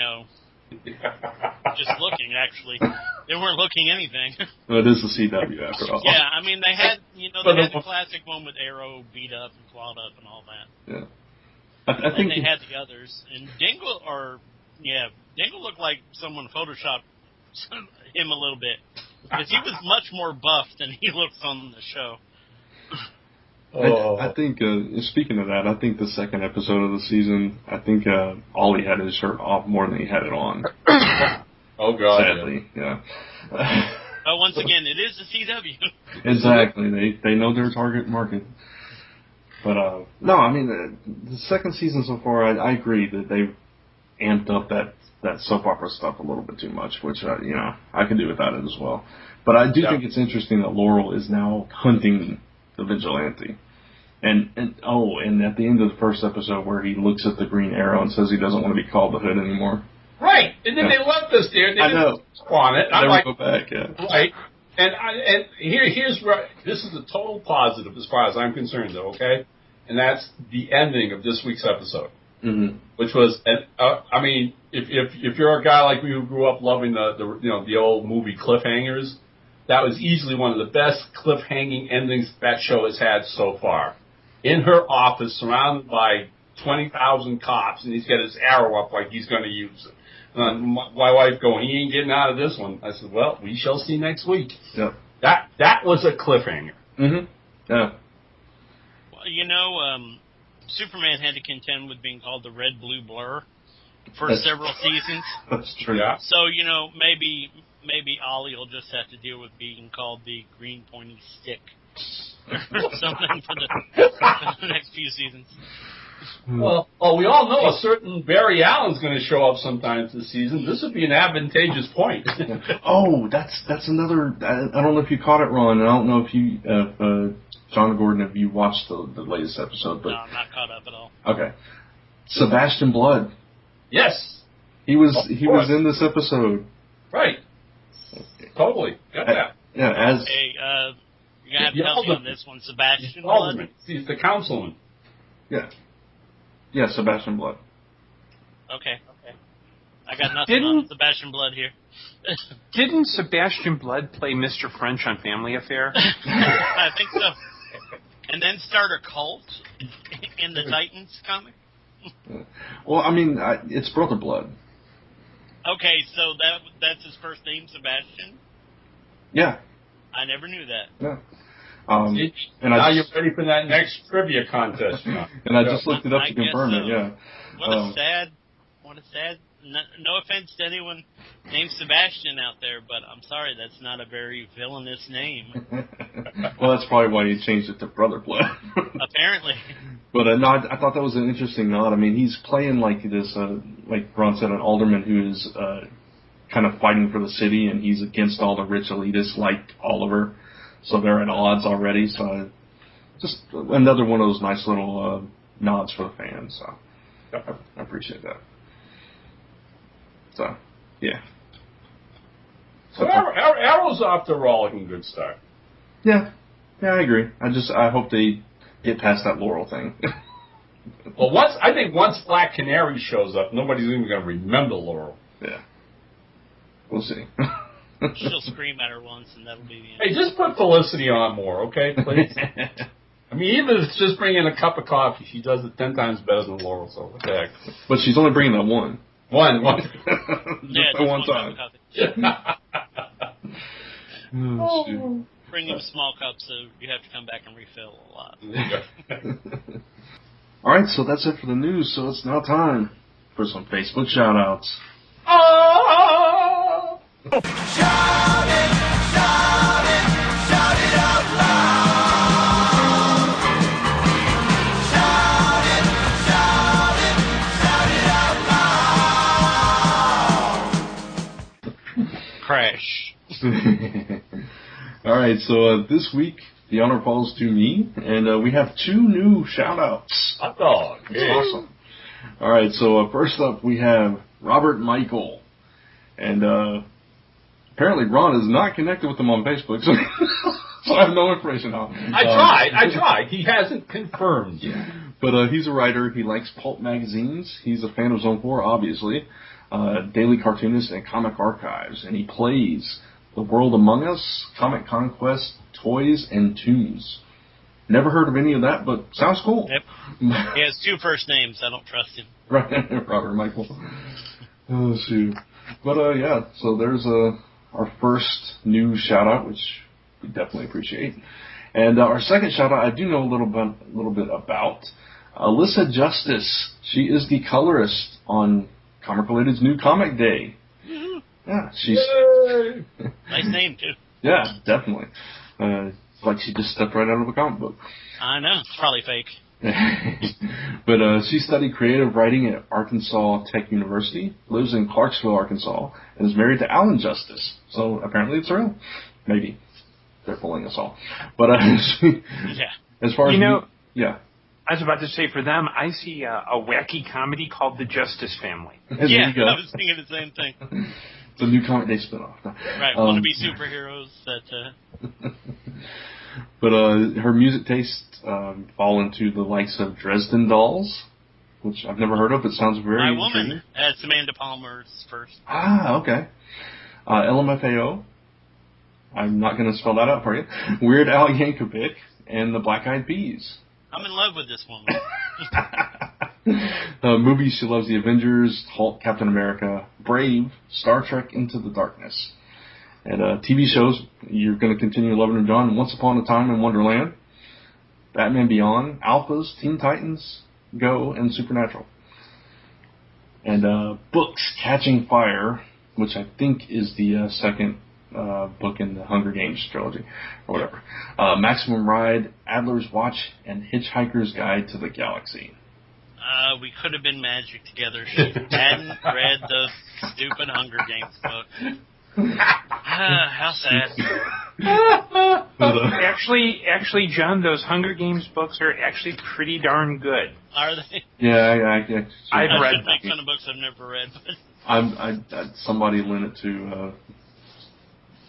just looking, actually. They weren't looking anything. Well, it is the CW, after all. Yeah, I mean, they had the classic one with Arrow beat up and clawed up and all that. Yeah. I think they had the others. And Dingle looked like someone photoshopped him a little bit. Because he was much more buff than he looks on the show. I think, speaking of that, I think the second episode of the season, I think Ollie had his shirt off more than he had it on. Oh, God. Sadly, yeah. But once again, it is the CW. Exactly. They know their target market. But, no, I mean, the second season so far, I agree that they've amped up that soap opera stuff a little bit too much, which, I can do without it as well. But I do think it's interesting that Laurel is now hunting the vigilante. And at the end of the first episode where he looks at the Green Arrow and says he doesn't want to be called the Hood anymore. Right. And then they left us there. They didn't spawn it. I never go back, yeah. Right. And here's where this is a total positive as far as I'm concerned, though, okay? And that's the ending of this week's episode. Mm-hmm. Which was, I mean, if you're a guy like me who grew up loving the old movie cliffhangers, that was easily one of the best cliffhanging endings that show has had so far. In her office, surrounded by 20,000 cops, and he's got his arrow up like he's going to use it. My wife going, he ain't getting out of this one. I said, well, we shall see next week. Yep. That was a cliffhanger. Mm-hmm. Yeah. Well, Superman had to contend with being called the Red Blue Blur for several seasons. That's true. Yeah. So, maybe Ollie will just have to deal with being called the Green Pointy Stick or something for the next few seasons. Well, we all know a certain Barry Allen's going to show up sometimes this season. This would be an advantageous point. Oh, that's another. I don't know if you caught it, Ron. And I don't know if you, John Gordon, if you watched the latest episode. But No, I'm not caught up at all. okay, Sebastian Blood. Yes. He was in this episode. Right. Totally. Got that. Yeah, as Hey, you're gonna have to The help me on alderman. this one, Sebastian Blood. Alderman. He's the councilman. yeah, Sebastian Blood. Okay. I got nothing on Sebastian Blood here. Didn't Sebastian Blood play Mr. French on Family Affair? I think so. And then start a cult in the Titans comic. Well, I mean, it's Brother Blood. Okay, so that's his first name, Sebastian. Yeah. I never knew that. Yeah. And now you're ready for that next trivia contest. And I just looked it up I to confirm guess it. so. Yeah. What a sad. No offense to anyone named Sebastian out there, but I'm sorry, that's not a very villainous name. Well, that's probably why he changed it to Brother Blood. Apparently. But no, I thought that was an interesting nod. I mean, he's playing like this, like Ron said, an alderman who is kind of fighting for the city, and he's against all the rich elitists like Oliver. So they're at odds already. So just another one of those nice little nods for the fans. So I appreciate that. So, yeah. So Arrow's off to a rollicking good start. Yeah, I agree. I hope they get past that Laurel thing. Well, I think once Black Canary shows up, nobody's even going to remember Laurel. Yeah. We'll see. She'll scream at her once, and that'll be the end. Hey, just put Felicity on more, okay, please? I mean, even if it's just bringing a cup of coffee, she does it 10 times better than Laurel, so what the heck. But she's only bringing that one. One. Yeah, Just one cup time. of coffee. Oh, shoot. Bring him small cups, so you have to come back and refill a lot. All right, so that's it for the news. So it's now time for some Facebook shout-outs. Oh! Crash. All right, so this week the honor falls to me, and we have 2 new shout-outs. Hot dog. That's awesome. All right, so first up we have Robert Michael, and apparently Ron is not connected with him on Facebook, so, so I have no information on him. I tried. He hasn't confirmed yet. But he's a writer. He likes pulp magazines. He's a fan of Zone 4, obviously. Daily cartoonist and comic archives, and he plays The World Among Us, Comic Conquest, Toys, and Tunes. Never heard of any of that, but sounds cool. Yep. He has 2 first names. I don't trust him. Right, Robert Michael. Oh, shoot. But, yeah, so there's our first new shout-out, which we definitely appreciate. And our second shout-out, I do know a little bit about. Alyssa Justice. She is the colorist on Comic Related's New Comic Day. Yeah, she's... Nice name, too. Yeah, definitely. It's like she just stepped right out of a comic book. I know. It's probably fake. But she studied creative writing at Arkansas Tech University, lives in Clarksville, Arkansas, and is married to Alan Justice. So apparently it's real. Maybe. They're fooling us all. But Yeah. as far as... yeah. I was about to say, for them, I see a wacky comedy called The Justice Family. There Yeah, you go. I was thinking the same thing. It's a New Comic Day spinoff. Right, wannabe superheroes that... But her music tastes fall into the likes of Dresden Dolls, which I've never heard of. It sounds very My intriguing. Woman. That's Amanda Palmer's first. Ah, okay. LMFAO. I'm not going to spell that out for you. Weird Al Yankovic and the Black Eyed Peas. I'm in love with this woman. Movies, she loves the Avengers, Hulk, Captain America, Brave, Star Trek Into the Darkness. And TV shows, you're going to continue loving her, John. Once Upon a Time in Wonderland, Batman Beyond, Alphas, Teen Titans, Go, and Supernatural. And books, Catching Fire, which I think is the second book in the Hunger Games trilogy, or whatever. Maximum Ride, Adler's Watch, and Hitchhiker's Guide to the Galaxy. We could have been magic together. She hadn't read the stupid Hunger Games book. How sad. Actually, John, those Hunger Games books are actually pretty darn good. Are they? Yeah, I've I read should make them. fun of books I've never read, but somebody lent it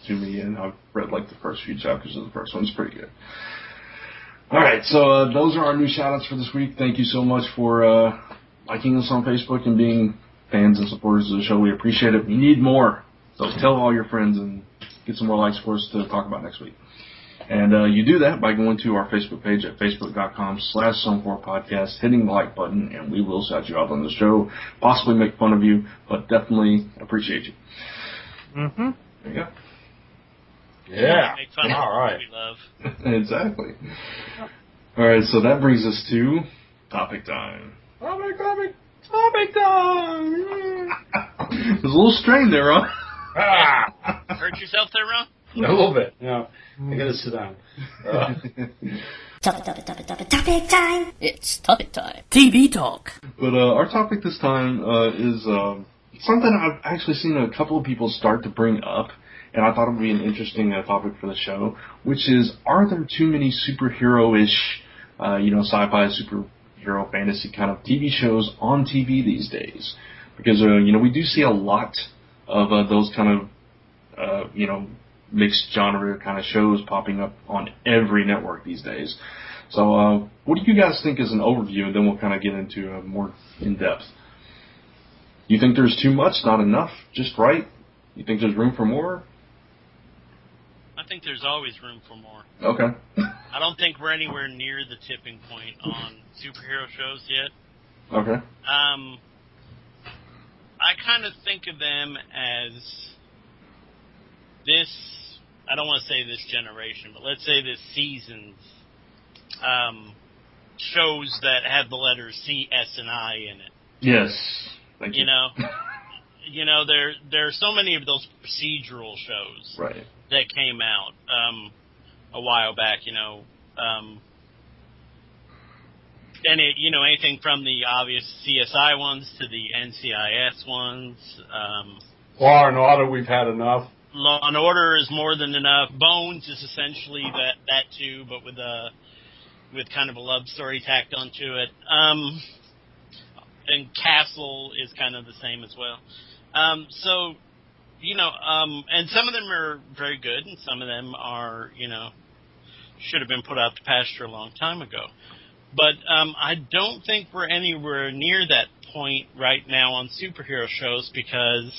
to me, and I've read like the first few chapters of the first one. It's pretty good. All right, so those are our new shout-outs for this week. Thank you so much for liking us on Facebook and being fans and supporters of the show. We appreciate it. We need more, so tell all your friends and get some more likes for us to talk about next week. And you do that by going to our Facebook page at facebook.com/Some4Podcast, hitting the like button, and we will shout you out on the show, possibly make fun of you, but definitely appreciate you. Mm-hmm. There you go. Yeah. make fun All of right. what we love. Exactly. All right, so that brings us to topic time. Topic time! There's a little strain there, huh? Hurt yourself there, Ron? A little bit. I gotta sit down. Topic time. It's topic time. TV talk. But our topic this time is something I've actually seen a couple of people start to bring up, and I thought it would be an interesting topic for the show, which is, are there too many superhero-ish, sci-fi, superhero, fantasy kind of TV shows on TV these days? Because, we do see a lot of those kind of, mixed genre kind of shows popping up on every network these days. So what do you guys think is an overview, and then we'll kind of get into more in-depth. You think there's too much, not enough, just right? You think there's room for more? I think there's always room for more. Okay. I don't think we're anywhere near the tipping point on superhero shows yet. Okay. I kind of think of them as this, I don't want to say this generation, but let's say this season's shows that have the letters C, S, and I in it. Yes. Thank you. There are so many of those procedural shows Right. that came out a while back, anything from the obvious CSI ones to the NCIS ones. Law and Order, we've had enough. Law and Order is more than enough. Bones is essentially that too, but with kind of a love story tacked onto it. And Castle is kind of the same as well. And some of them are very good, and some of them are, should have been put out to pasture a long time ago. But I don't think we're anywhere near that point right now on superhero shows, because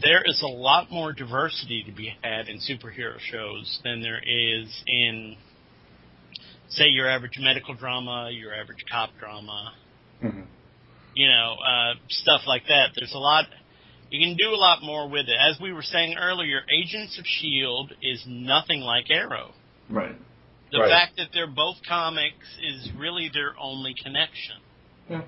there is a lot more diversity to be had in superhero shows than there is in, say, your average medical drama, your average cop drama, Mm-hmm. Stuff like that. There's a lot. You can do a lot more with it. As we were saying earlier, Agents of S.H.I.E.L.D. is nothing like Arrow. Right. The Right. fact that they're both comics is really their only connection. Yeah.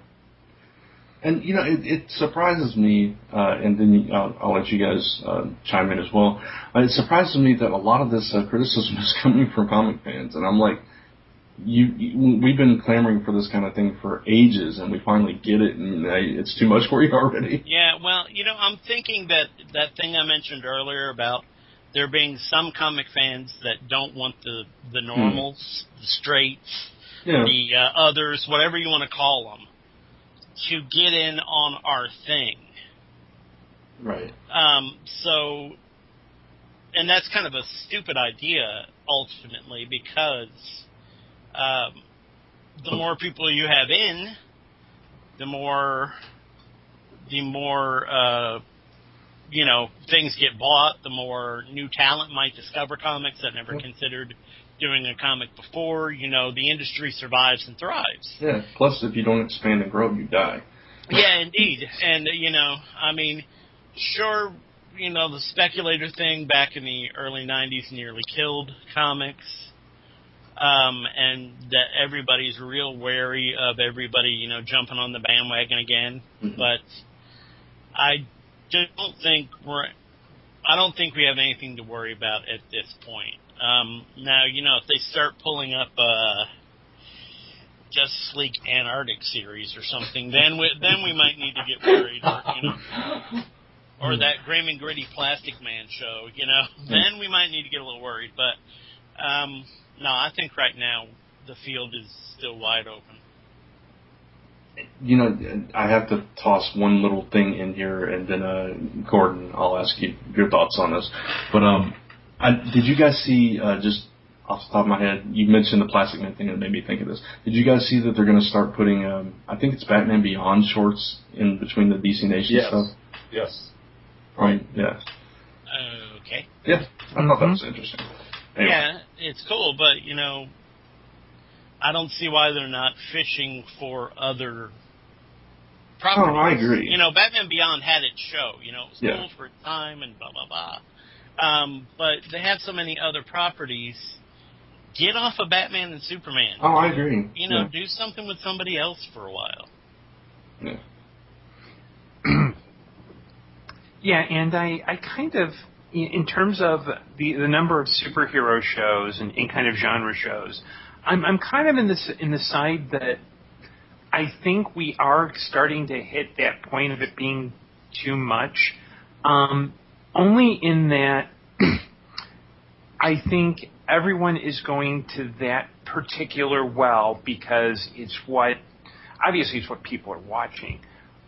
And, it surprises me, and then I'll let you guys chime in as well. It surprises me that a lot of this criticism is coming from comic fans, and I'm like, we've been clamoring for this kind of thing for ages, and we finally get it, and it's too much for you already. Yeah, well, I'm thinking that thing I mentioned earlier about there being some comic fans that don't want the normals, the straights, Yeah. the others, whatever you want to call them, to get in on our thing. Right. And that's kind of a stupid idea, ultimately, because the more people you have in, the more things get bought, the more new talent might discover comics that never considered doing a comic before. The industry survives and thrives. Yeah. Plus, if you don't expand and grow, you die. Yeah, indeed. And, sure, the speculator thing back in the early 90s nearly killed comics. And that everybody's real wary of everybody, jumping on the bandwagon again. Mm-hmm. But I don't think we have anything to worry about at this point. Now, if they start pulling up Justice League Antarctic series or something, then we might need to get worried, or that Grim and Gritty Plastic Man show, then we might need to get a little worried. But no, I think right now the field is still wide open. I have to toss one little thing in here, and then Gordon, I'll ask you your thoughts on this. But did you guys see, just off the top of my head, you mentioned the Plastic Man thing, and it made me think of this. Did you guys see that they're going to start putting, I think it's Batman Beyond shorts in between the DC Nation stuff? Yes. Right. Yeah. Okay. Yeah, I thought that was interesting. Anyway. Yeah, it's cool, but, I don't see why they're not fishing for other properties. Oh, I agree. Batman Beyond had its show. It was cool for its time and blah, blah, blah. But they have so many other properties. Get off of Batman and Superman. Oh, I agree. Do something with somebody else for a while. Yeah. Yeah, and I kind of, in terms of the number of superhero shows and kind of genre shows, I'm kind of in the side that I think we are starting to hit that point of it being too much. Only in that I think everyone is going to that particular well because obviously it's what people are watching.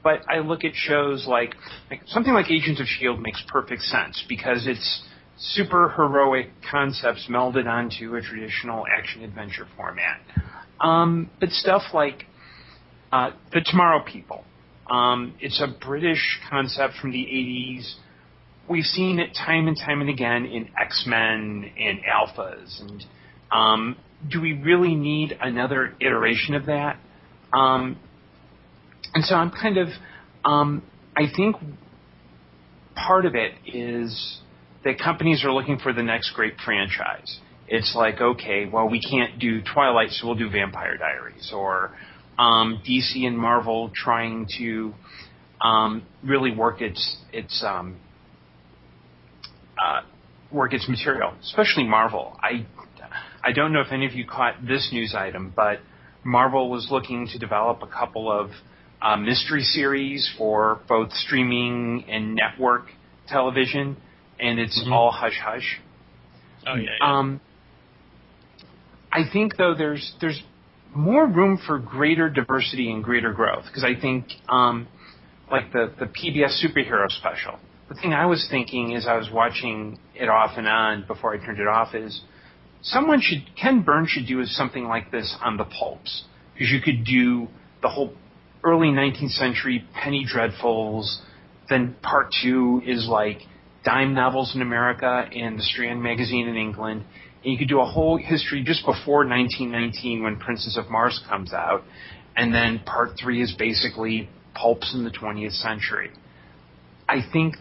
But I look at shows like something like Agents of S.H.I.E.L.D. makes perfect sense because it's super heroic concepts melded onto a traditional action-adventure format. But stuff like The Tomorrow People, it's a British concept from the 80s. We've seen it time and time and again in X-Men and Alphas. And do we really need another iteration of that? And so I'm kind of, I think part of it is that companies are looking for the next great franchise. It's like, okay, well, we can't do Twilight, so we'll do Vampire Diaries. Or DC and Marvel trying to really work its material, especially Marvel. I don't know if any of you caught this news item, but Marvel was looking to develop a couple of mystery series for both streaming and network television, and it's all hush-hush. Oh, yeah. I think, though, there's more room for greater diversity and greater growth, because I think, like the PBS superhero special, the thing I was thinking as I was watching it off and on before I turned it off is Ken Burns should do something like this on the pulps, because you could do the whole early 19th century Penny Dreadfuls, then part 2 is like dime novels in America and the Strand magazine in England, and you could do a whole history just before 1919 when Princess of Mars comes out, and then part 3 is basically pulps in the 20th century. I think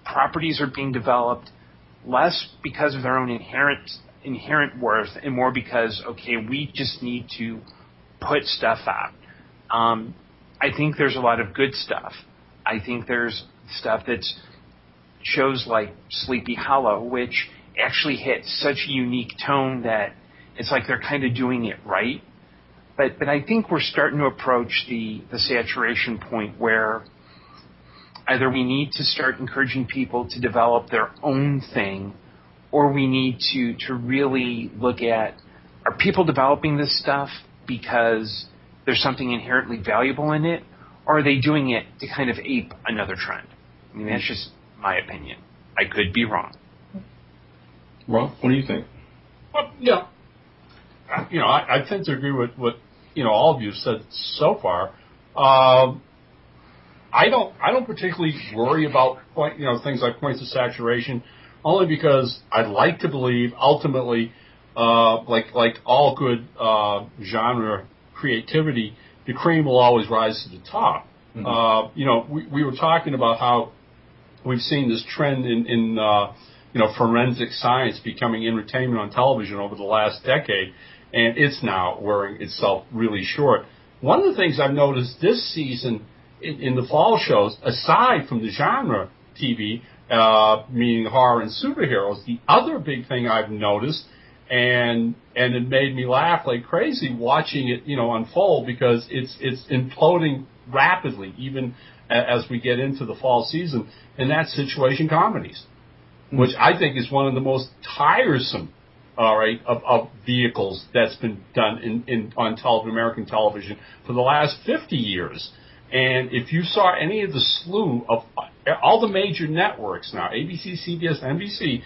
properties are being developed less because of their own inherent worth and more because, okay, we just need to put stuff out. I think there's a lot of good stuff. I think there's stuff that's shows like Sleepy Hollow, which actually hit such a unique tone that it's like they're kind of doing it right. But I think we're starting to approach the saturation point where either we need to start encouraging people to develop their own thing, or we need to really look at, are people developing this stuff because there's something inherently valuable in it, or are they doing it to kind of ape another trend? I mean, that's just my opinion. I could be wrong. Well, what do you think? Well, yeah. I tend to agree with what all of you have said so far. I don't particularly worry about things like points of saturation, only because I'd like to believe ultimately, like all good genre creativity, the cream will always rise to the top. Mm-hmm. We were talking about how we've seen this trend in forensic science becoming entertainment on television over the last decade, and it's now wearing itself really short. One of the things I've noticed this season in the fall shows, aside from the genre TV, meaning horror and superheroes, the other big thing I've noticed, and it made me laugh like crazy watching it, unfold, because it's imploding rapidly, even as we get into the fall season, and that's situation comedies, which I think is one of the most tiresome, all right, of vehicles that's been done on American television for the last 50 years. And if you saw any of the slew of all the major networks now, ABC, CBS, NBC,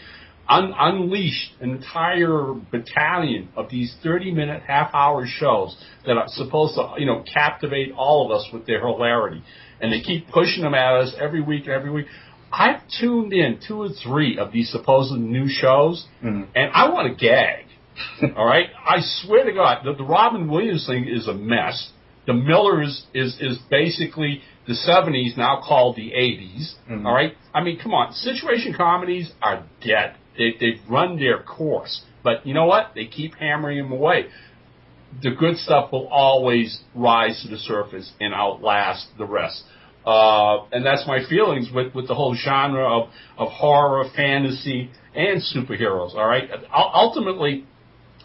unleashed an entire battalion of these 30-minute, half-hour shows that are supposed to, captivate all of us with their hilarity. And they keep pushing them at us every week and every week. I've tuned in 2 or 3 of these supposed new shows, and I want to gag. All right? I swear to God, the Robin Williams thing is a mess. The Millers is basically the 70s, now called the 80s. All right? I mean, come on. Situation comedies are dead. They've run their course. But you know what? They keep hammering them away. The good stuff will always rise to the surface and outlast the rest. And that's my feelings with the whole genre of horror, fantasy, and superheroes, all right? Ultimately,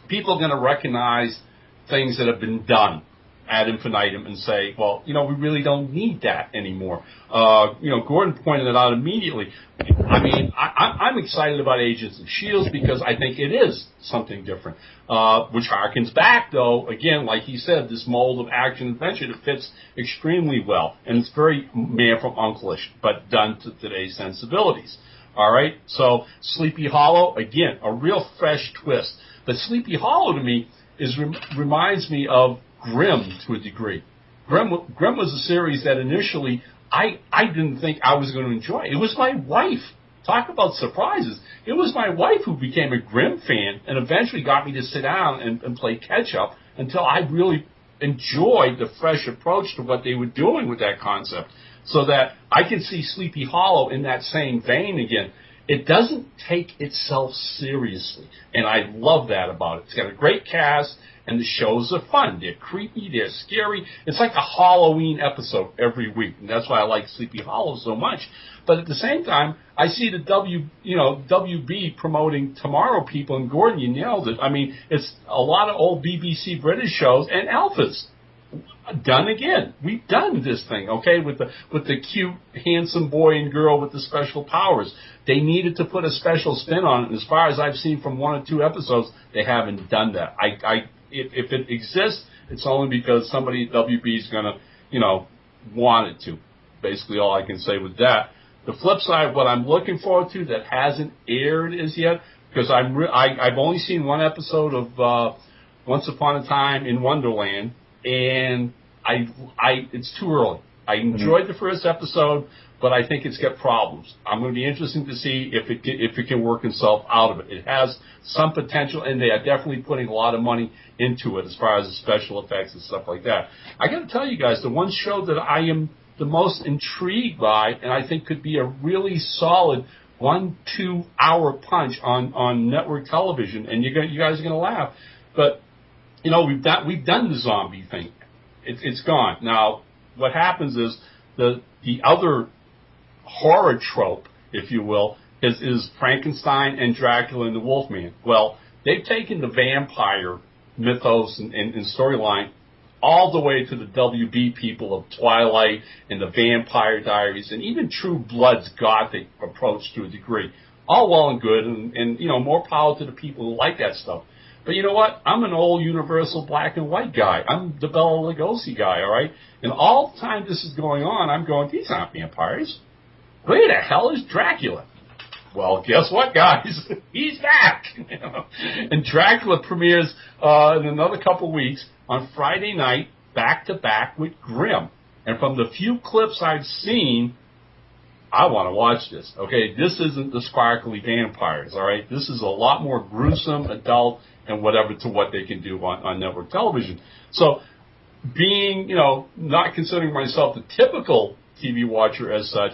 people are going to recognize things that have been done ad infinitum and say, well, we really don't need that anymore. Gordon pointed it out immediately. I mean, I'm excited about Agents of S.H.I.E.L.D. because I think it is something different, which harkens back, though, again, like he said, this mold of action-adventure that fits extremely well. And it's very Man from U.N.C.L.ish, but done to today's sensibilities. All right? So Sleepy Hollow, again, a real fresh twist. But Sleepy Hollow, to me, reminds me of Grimm to a degree. Grimm was a series that initially I didn't think I was going to enjoy. It was my wife. Talk about surprises. It was my wife who became a Grimm fan and eventually got me to sit down and play catch-up until I really enjoyed the fresh approach to what they were doing with that concept, so that I can see Sleepy Hollow in that same vein again. It doesn't take itself seriously, and I love that about it. It's got a great cast, and the shows are fun. They're creepy, they're scary. It's like a Halloween episode every week, and that's why I like Sleepy Hollow so much. But at the same time, I see the WB promoting Tomorrow People, and Gordon, you nailed it. I mean, it's a lot of old BBC British shows and Alphas. Done again. We've done this thing, okay, with the cute, handsome boy and girl with the special powers. They needed to put a special spin on it, and as far as I've seen from 1 or 2 episodes, they haven't done that. If it exists, it's only because somebody at WB is going to, want it to. Basically, all I can say with that. The flip side, what I'm looking forward to that hasn't aired as yet, because I've only seen 1 episode of Once Upon a Time in Wonderland, and it's too early. I enjoyed the first episode, but I think it's got problems. I'm going to be interested to see if it can work itself out of it. It has some potential, and they are definitely putting a lot of money into it as far as the special effects and stuff like that. I got to tell you guys, the one show that I am the most intrigued by, and I think could be a really solid 1-2 hour punch on network television, and you guys are going to laugh, but we've done the zombie thing. It's gone. Now, what happens is the other horror trope, if you will, is Frankenstein and Dracula and the Wolfman. Well, they've taken the vampire mythos and storyline all the way to the WB people of Twilight and the Vampire Diaries and even True Blood's gothic approach to a degree. All well and good, and more power to the people who like that stuff. But you know what? I'm an old Universal black and white guy. I'm the Bela Lugosi guy, all right? And all the time this is going on, I'm going, these aren't vampires. Where the hell is Dracula? Well, guess what, guys? He's back. And Dracula premieres in another couple of weeks on Friday night, back-to-back with Grimm. And from the few clips I've seen, I want to watch this, okay? This isn't the sparkly vampires, all right? This is a lot more gruesome, adult, and whatever to what they can do on network television. So being, not considering myself the typical TV watcher as such,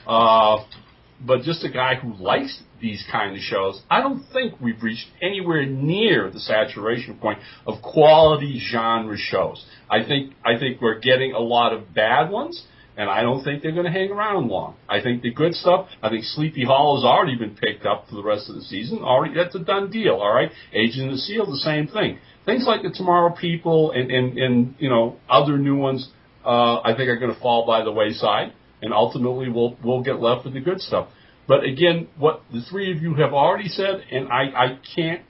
but just a guy who likes these kind of shows, I don't think we've reached anywhere near the saturation point of quality genre shows. I think we're getting a lot of bad ones, And I don't think they're going to hang around long. I think the good stuff, I think Sleepy Hollow has already been picked up for the rest of the season. Already, that's a done deal, all right? Agent of S.H.I.E.L.D., the same thing. Things like the Tomorrow People and other new ones, I think are going to fall by the wayside, and ultimately we'll get left with the good stuff. But again, what the three of you have already said, and I can't,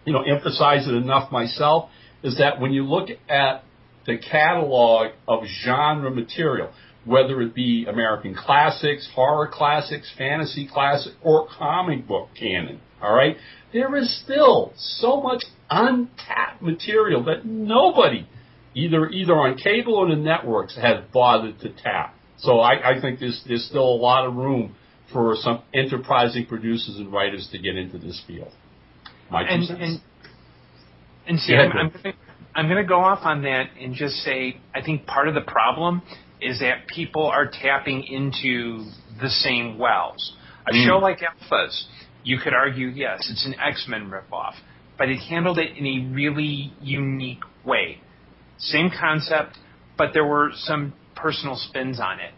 emphasize it enough myself, is that when you look at the catalog of genre material, whether it be American classics, horror classics, fantasy classics, or comic book canon, all right? There is still so much untapped material that nobody, either on cable or the networks, has bothered to tap. So I think there's still a lot of room for some enterprising producers and writers to get into this field. My 2 cents. And see, I'm going to go off on that and just say I think part of the problem is that people are tapping into the same wells. A show like Alphas, you could argue, yes, it's an X-Men ripoff, but it handled it in a really unique way. Same concept, but there were some personal spins on it.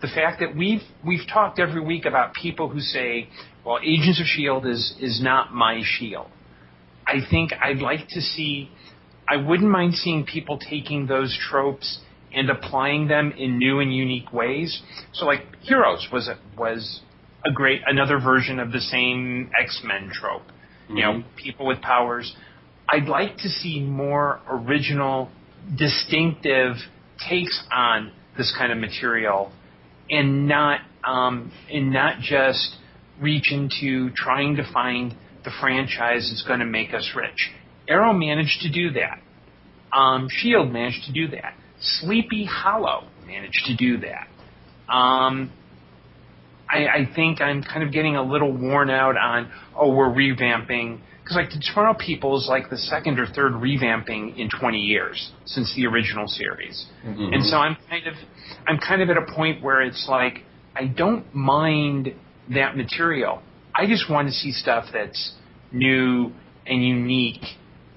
The fact that we've talked every week about people who say, well, Agents of S.H.I.E.L.D. is not my S.H.I.E.L.D. I think I'd like to see, I wouldn't mind seeing people taking those tropes and applying them in new and unique ways. So like Heroes was another version of the same X-Men trope. Mm-hmm. People with powers. I'd like to see more original, distinctive takes on this kind of material, and not just reach into trying to find the franchise that's going to make us rich. Arrow managed to do that. S.H.I.E.L.D. managed to do that. Sleepy Hollow managed to do that. I think I'm kind of getting a little worn out on, we're revamping. Because like the Tomorrow People is like the second or third revamping in 20 years since the original series. Mm-hmm. And so I'm kind of at a point where it's like, I don't mind that material. I just want to see stuff that's new and unique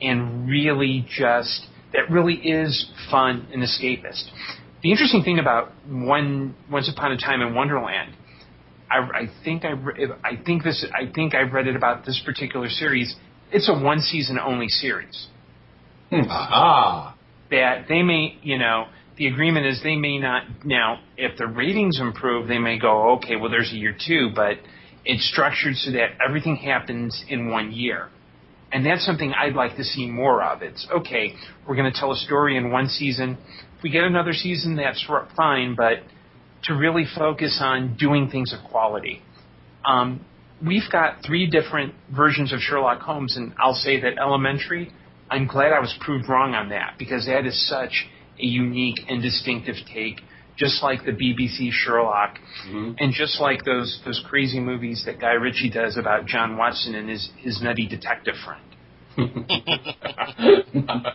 and really that really is fun and escapist. The interesting thing about Once Upon a Time in Wonderland, I think I've read it about this particular series. It's a one season only series. Aha. That they may, the agreement is they may not, now if the ratings improve, they may go, okay, well there's a year 2, but it's structured so that everything happens in 1 year. And that's something I'd like to see more of. It's, okay, we're going to tell a story in one season. If we get another season, that's fine, but to really focus on doing things of quality. We've got 3 different versions of Sherlock Holmes, and I'll say that Elementary, I'm glad I was proved wrong on that, because that is such a unique and distinctive take, just like the BBC Sherlock, and just like those crazy movies that Guy Ritchie does about John Watson and his nutty detective friend.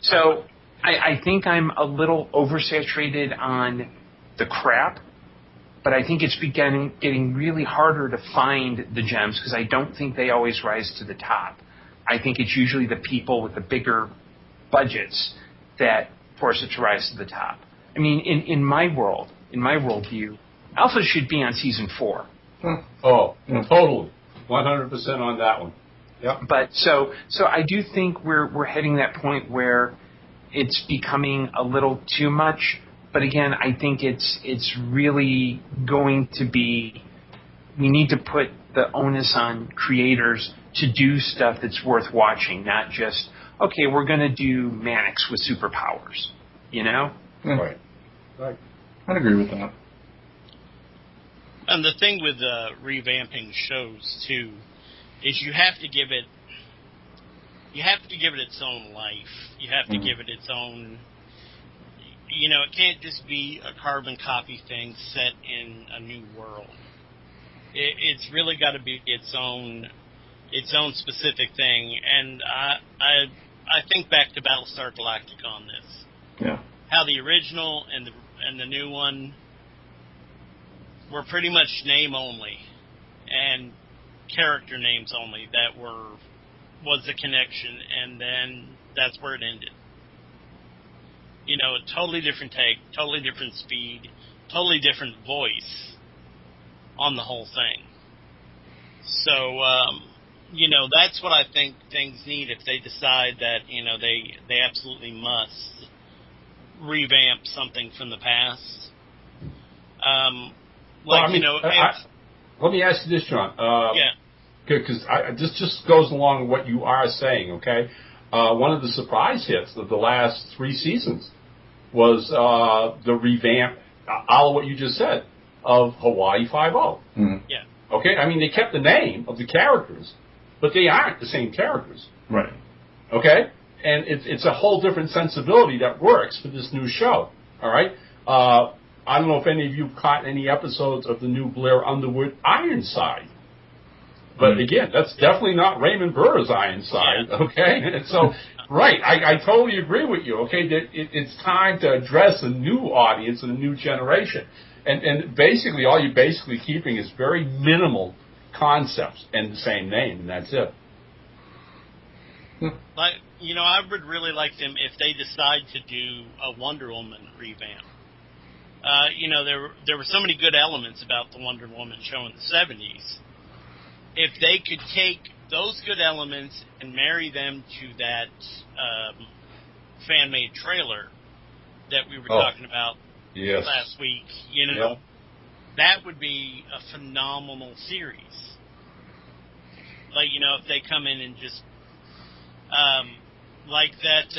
So I think I'm a little oversaturated on the crap, but I think it's getting really harder to find the gems, because I don't think they always rise to the top. I think it's usually the people with the bigger budgets that force it to rise to the top. I mean, in my worldview, Alpha should be on season 4. Totally, 100% on that one. Yep. But so I do think we're heading that point where it's becoming a little too much. But again, I think it's really going to be, we need to put the onus on creators to do stuff that's worth watching, not just, okay, we're going to do Mannix with superpowers, Right. I'd agree with that. And the thing with revamping shows too is you have to give it its own life. You have to give it its own. It can't just be a carbon copy thing set in a new world. It's really got to be its own specific thing. And I think back to Battlestar Galactica on this. Yeah. How the original and the new one were pretty much name only and character names only that was the connection, and then that's where it ended. A totally different take, totally different speed, totally different voice on the whole thing. So, that's what I think things need if they decide that, they absolutely must revamp something from the past. Let me ask you this, John. Yeah. Because this just goes along with what you are saying, okay? One of the surprise hits of the last 3 seasons was the revamp, all of what you just said, of Hawaii Five-0. Mm-hmm. Yeah. Okay? I mean, they kept the name of the characters, but they aren't the same characters. Right. Okay? And it's a whole different sensibility that works for this new show. All right? I don't know if any of you have caught any episodes of the new Blair Underwood Ironside. But again, that's definitely not Raymond Burr's Ironside, okay? And so, right, I totally agree with you, okay? That it's time to address a new audience and a new generation. And basically, all you're basically keeping is very minimal concepts and the same name, and that's it. Like, I would really like them if they decide to do a Wonder Woman revamp. There were so many good elements about the Wonder Woman show in the 70s. If they could take those good elements and marry them to that fan-made trailer that we were talking about last week, that would be a phenomenal series. Like, if they come in and just, like that,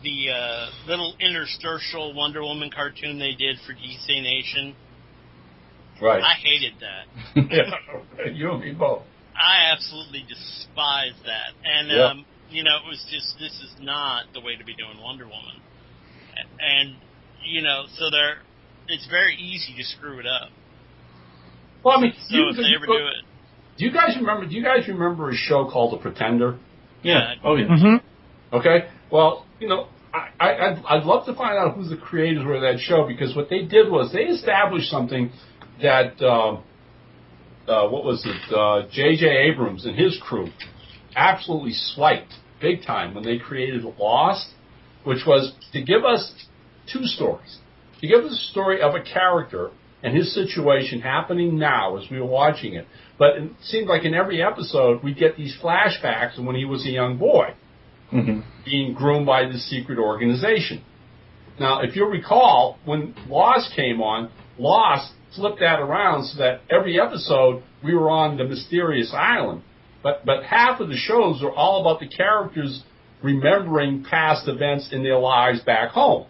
the little interstitial Wonder Woman cartoon they did for DC Nation. Right. I hated that. Yeah, you and me both. I absolutely despise that. And, it was just, this is not the way to be doing Wonder Woman. And, so it's very easy to screw it up. Well, I mean, so if they ever do it. Do you guys remember a show called The Pretender? Yeah. Oh, yeah. Mm-hmm. Okay. Well, I'd love to find out who the creators were of that show, because what they did was they established something that, what was it, J.J. Abrams and his crew absolutely swiped big time when they created Lost, which was to give us 2 stories. To give us a story of a character and his situation happening now as we were watching it. But it seemed like in every episode we'd get these flashbacks of when he was a young boy, being groomed by this secret organization. Now, if you'll recall, when Lost came on, Lost flipped that around so that every episode we were on the mysterious island. But half of the shows were all about the characters remembering past events in their lives back home.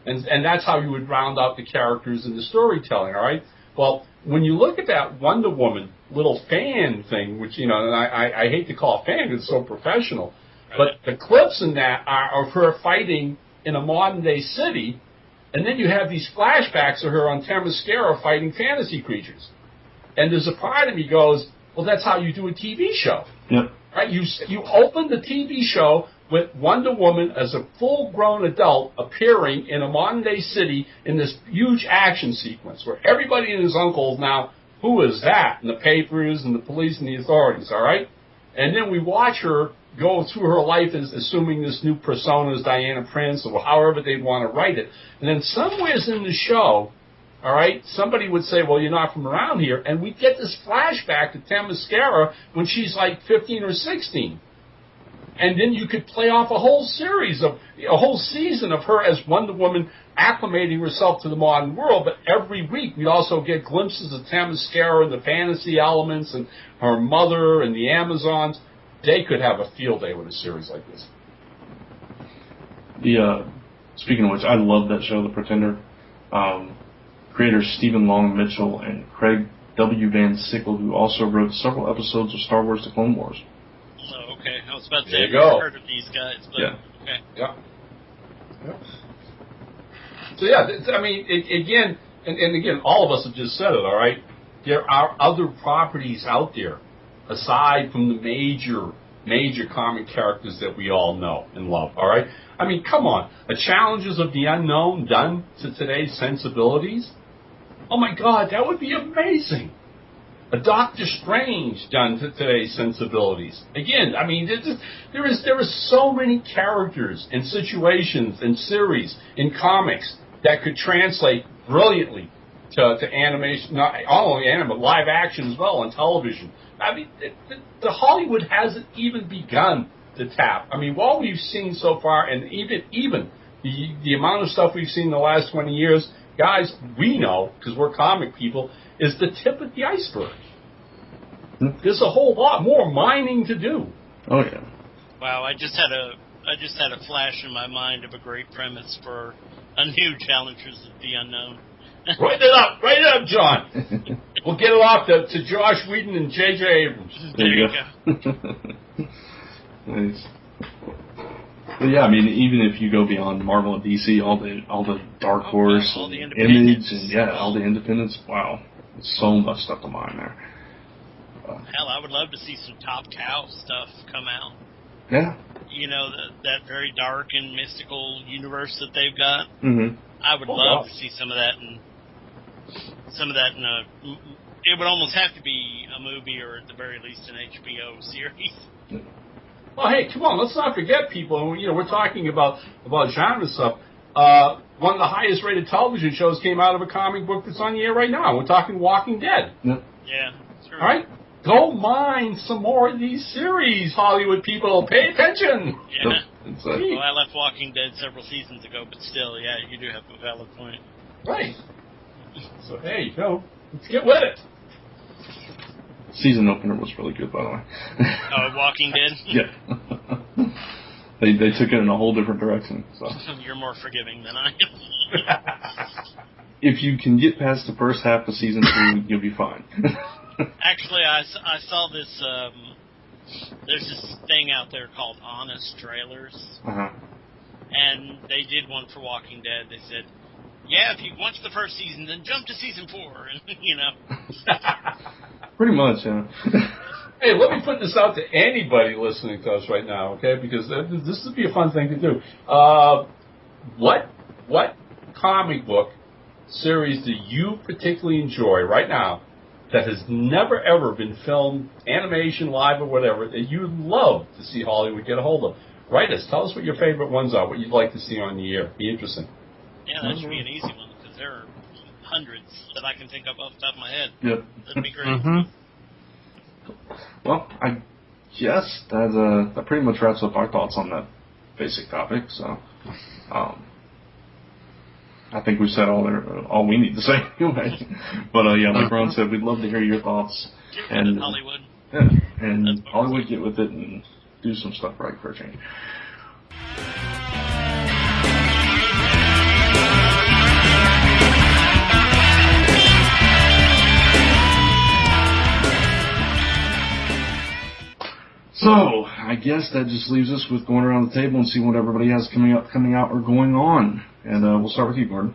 And that's how you would round out the characters in the storytelling, all right? Well, when you look at that Wonder Woman little fan thing, which, and I hate to call it fan because it's so professional, but the clips in that are of her fighting in a modern-day city, and then you have these flashbacks of her on Themyscira fighting fantasy creatures. And there's a part of me goes, well, that's how you do a TV show. Yep. Right? You open the TV show with Wonder Woman as a full-grown adult appearing in a modern-day city in this huge action sequence where everybody and his uncle now, who is that? And the papers and the police and the authorities, all right? And then we watch her go through her life as assuming this new persona is Diana Prince or however they want to write it. And then somewhere in the show, all right, somebody would say, well, you're not from around here. And we get this flashback to Themyscira when she's like 15 or 16. And then you could play off a whole season of her as Wonder Woman acclimating herself to the modern world. But every week we'd also get glimpses of Themyscira and the fantasy elements and her mother and the Amazons. They could have a field day with a series like this. Speaking of which, I love that show, The Pretender. Creators Stephen Long Mitchell and Craig W. Van Sickle, who also wrote several episodes of Star Wars The Clone Wars. Oh, okay. I was about to say, There I've you never go. heard of these guys, but okay. Yeah. So, yeah, I mean, again, and again, all of us have just said it, all right? There are other properties out there, aside from the major comic characters that we all know and love, all right? I mean, come on. A Challenges of the Unknown done to today's sensibilities? Oh, my God, that would be amazing. A Doctor Strange done to today's sensibilities. Again, I mean, there are so many characters and situations and series in comics that could translate brilliantly to animation, not only anime, but live action as well on television. I mean, the Hollywood hasn't even begun to tap. I mean, what we've seen so far, and even the amount of stuff we've seen in the last 20 years, guys, we know, because we're comic people, is the tip of the iceberg. There's a whole lot more mining to do. Oh yeah. Wow, I just had a flash in my mind of a great premise for a new Challengers of the Unknown. Write it up, John. We'll get it off to Josh Whedon and J.J. Abrams. There you go. Nice. But yeah, I mean, even if you go beyond Marvel and DC, all the Dark Horse, all the and independents. Image, and all the independents. Wow, so much stuff to mine there. Hell, I would love to see some Top Cow stuff come out. Yeah. You know, that very dark and mystical universe that they've got. Mm-hmm. I would love to see some of that in a. It would almost have to be a movie, or at the very least an HBO series. Well, hey, come on, let's not forget, people. You know, we're talking about genre stuff. One of the highest rated television shows came out of a comic book that's on the air right now. We're talking Walking Dead. Yep. Yeah, true. All right, go mine some more of these series, Hollywood people. Pay attention. Yeah. It's Well, I left Walking Dead several seasons ago, but still, yeah, you do have a valid point. Right. So hey, let's get with it. season opener was really good, by the way. Oh, Walking Dead? Yeah. They took it in a whole different direction. So you're more forgiving than I am. if you can get past the first half of season 2, you'll be fine. Actually, I saw this. There's this thing out there called Honest Trailers, and they did one for Walking Dead. They said, "Yeah, if you watch the first season, then jump to season 4," and you know. Pretty much, yeah. Hey, let me put this out to anybody listening to us right now, okay? Because this would be a fun thing to do. What comic book series do you particularly enjoy right now that has never ever been filmed, animation, live, or whatever, that you'd love to see Hollywood get a hold of? Write us. Tell us what your favorite ones are, what you'd like to see on the air. Be interesting. Yeah, that should be an easy one, because there are hundreds that I can think of off the top of my head. Yep. That'd be great. Mm-hmm. Well, I guess that pretty much wraps up our thoughts on that basic topic. So, I think we've said all we need to say anyway. But yeah, like Ron said, we'd love to hear your thoughts. Get with it, Hollywood. Yeah, and Hollywood, get with it and do some stuff right for a change. So, I guess that just leaves us with going around the table and seeing what everybody has coming out, or going on. And we'll start with you, Gordon.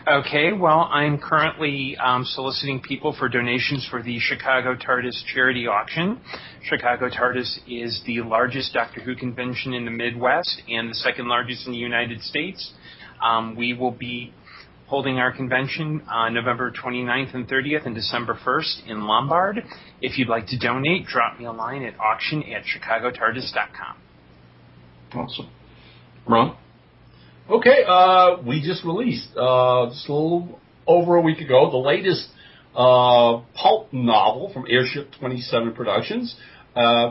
Okay, well, I'm currently soliciting people for donations for the Chicago TARDIS charity auction. Chicago TARDIS is the largest Doctor Who convention in the Midwest and the second largest in the United States. We will be holding our convention on November 29th and 30th and December 1st in Lombard. If you'd like to donate, drop me a line at auction@chicagotardis.com. Awesome. Ron? Okay, we just released, just a little over a week ago, the latest pulp novel from Airship 27 Productions,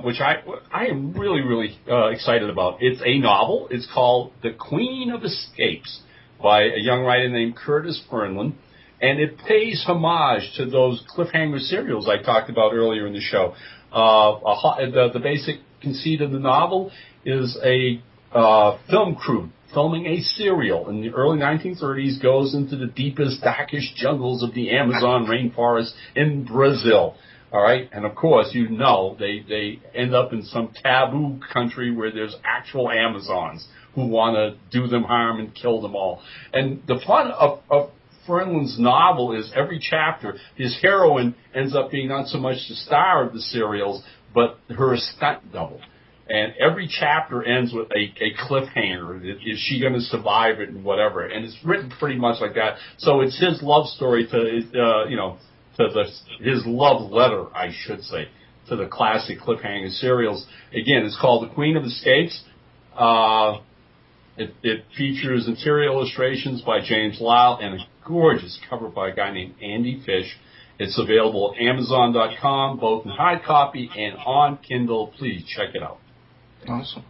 which I am really, really excited about. It's a novel. It's called The Queen of Escapes by a young writer named Curtis Fernlund, and it pays homage to those cliffhanger serials I talked about earlier in the show. The basic conceit of the novel is a film crew filming a serial in the early 1930s goes into the deepest, darkest jungles of the Amazon rainforest in Brazil. All right, and of course, you know, they end up in some taboo country where there's actual Amazons who want to do them harm and kill them all. And the fun of Fernlund's novel is every chapter, his heroine ends up being not so much the star of the serials, but her stunt double. And every chapter ends with a cliffhanger. Is she going to survive it and whatever? And it's written pretty much like that. So it's his love story to, his love letter, I should say, to the classic cliffhanger serials. Again, it's called The Queen of Escapes. It features interior illustrations by James Lyle and a gorgeous cover by a guy named Andy Fish. It's available at Amazon.com, both in hard copy and on Kindle. Please check it out. Awesome.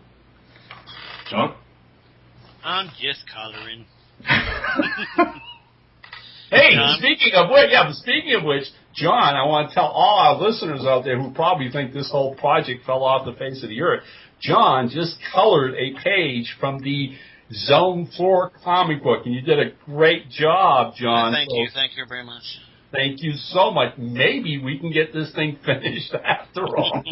John? I'm just coloring. Hey, John? speaking of which, John, I want to tell all our listeners out there who probably think this whole project fell off the face of the earth, John just colored a page from the Zone 4 comic book, and you did a great job, John. Thank you very much. Thank you so much. Maybe we can get this thing finished after all.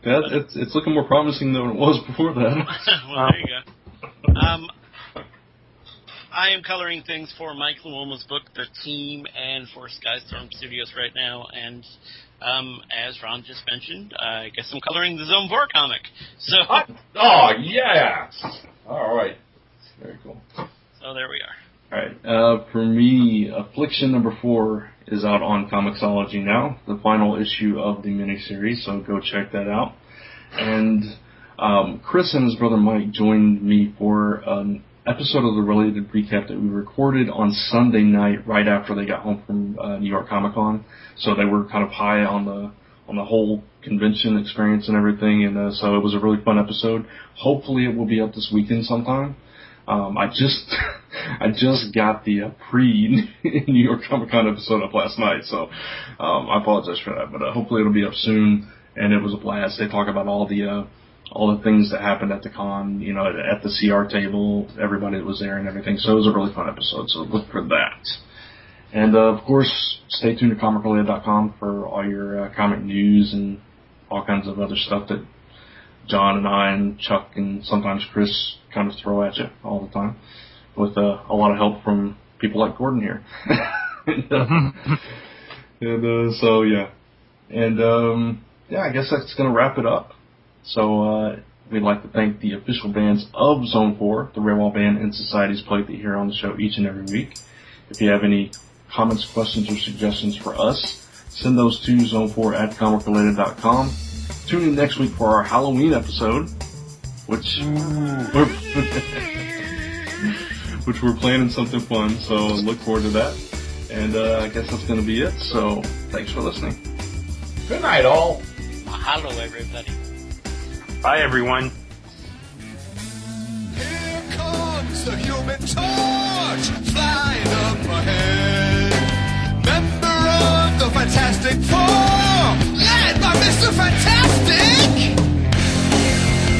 It's looking more promising than it was before that. Well, there you go. I am coloring things for Mike Luoma's book, The Team, and for Skystorm Studios right now. And as Ron just mentioned, I guess I'm coloring the Zone 4 comic. So. Oh, yeah! All right. Very cool. So there we are. All right. For me, Affliction #4 is out on Comixology now, the final issue of the miniseries, so go check that out. And Chris and his brother Mike joined me for an episode of the Related Recap that we recorded on Sunday night right after they got home from New York Comic Con. So they were kind of high on the whole convention experience and everything, and so it was a really fun episode. Hopefully it will be up this weekend sometime. I just got the pre-New York Comic Con episode up last night, so I apologize for that. But hopefully it'll be up soon, and it was a blast. They talk about all the things that happened at the con, you know, at the CR table, everybody that was there and everything. So it was a really fun episode. So look for that. And of course, stay tuned to ComicRelated.com for all your comic news and all kinds of other stuff that John and I and Chuck and sometimes Chris kind of throw at you all the time, with a lot of help from people like Gordon here. So yeah, and yeah, I guess that's going to wrap it up. So we'd like to thank the official bands of Zone 4, the Railwall Band and Society's Play that you hear on the show each and every week. If you have any comments, questions, or suggestions for us, send those to zone4@comicrelated.com. Tune in next week for our Halloween episode, which we're planning something fun, so look forward to that. And I guess that's going to be it, so thanks for listening. Good night, all. Mahalo, everybody. Bye, everyone. Here comes the Human Torch, flying up ahead. Member of the Fantastic Four, led by Mr. Fantastic.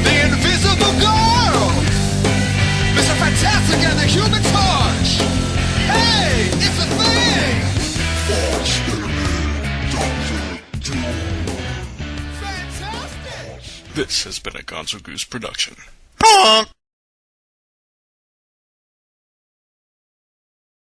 The Invisible Girl, Mr. Fantastic and the Human Torch. Hey, it's a thing. Fantastic. This has been a Gonzo Goose production.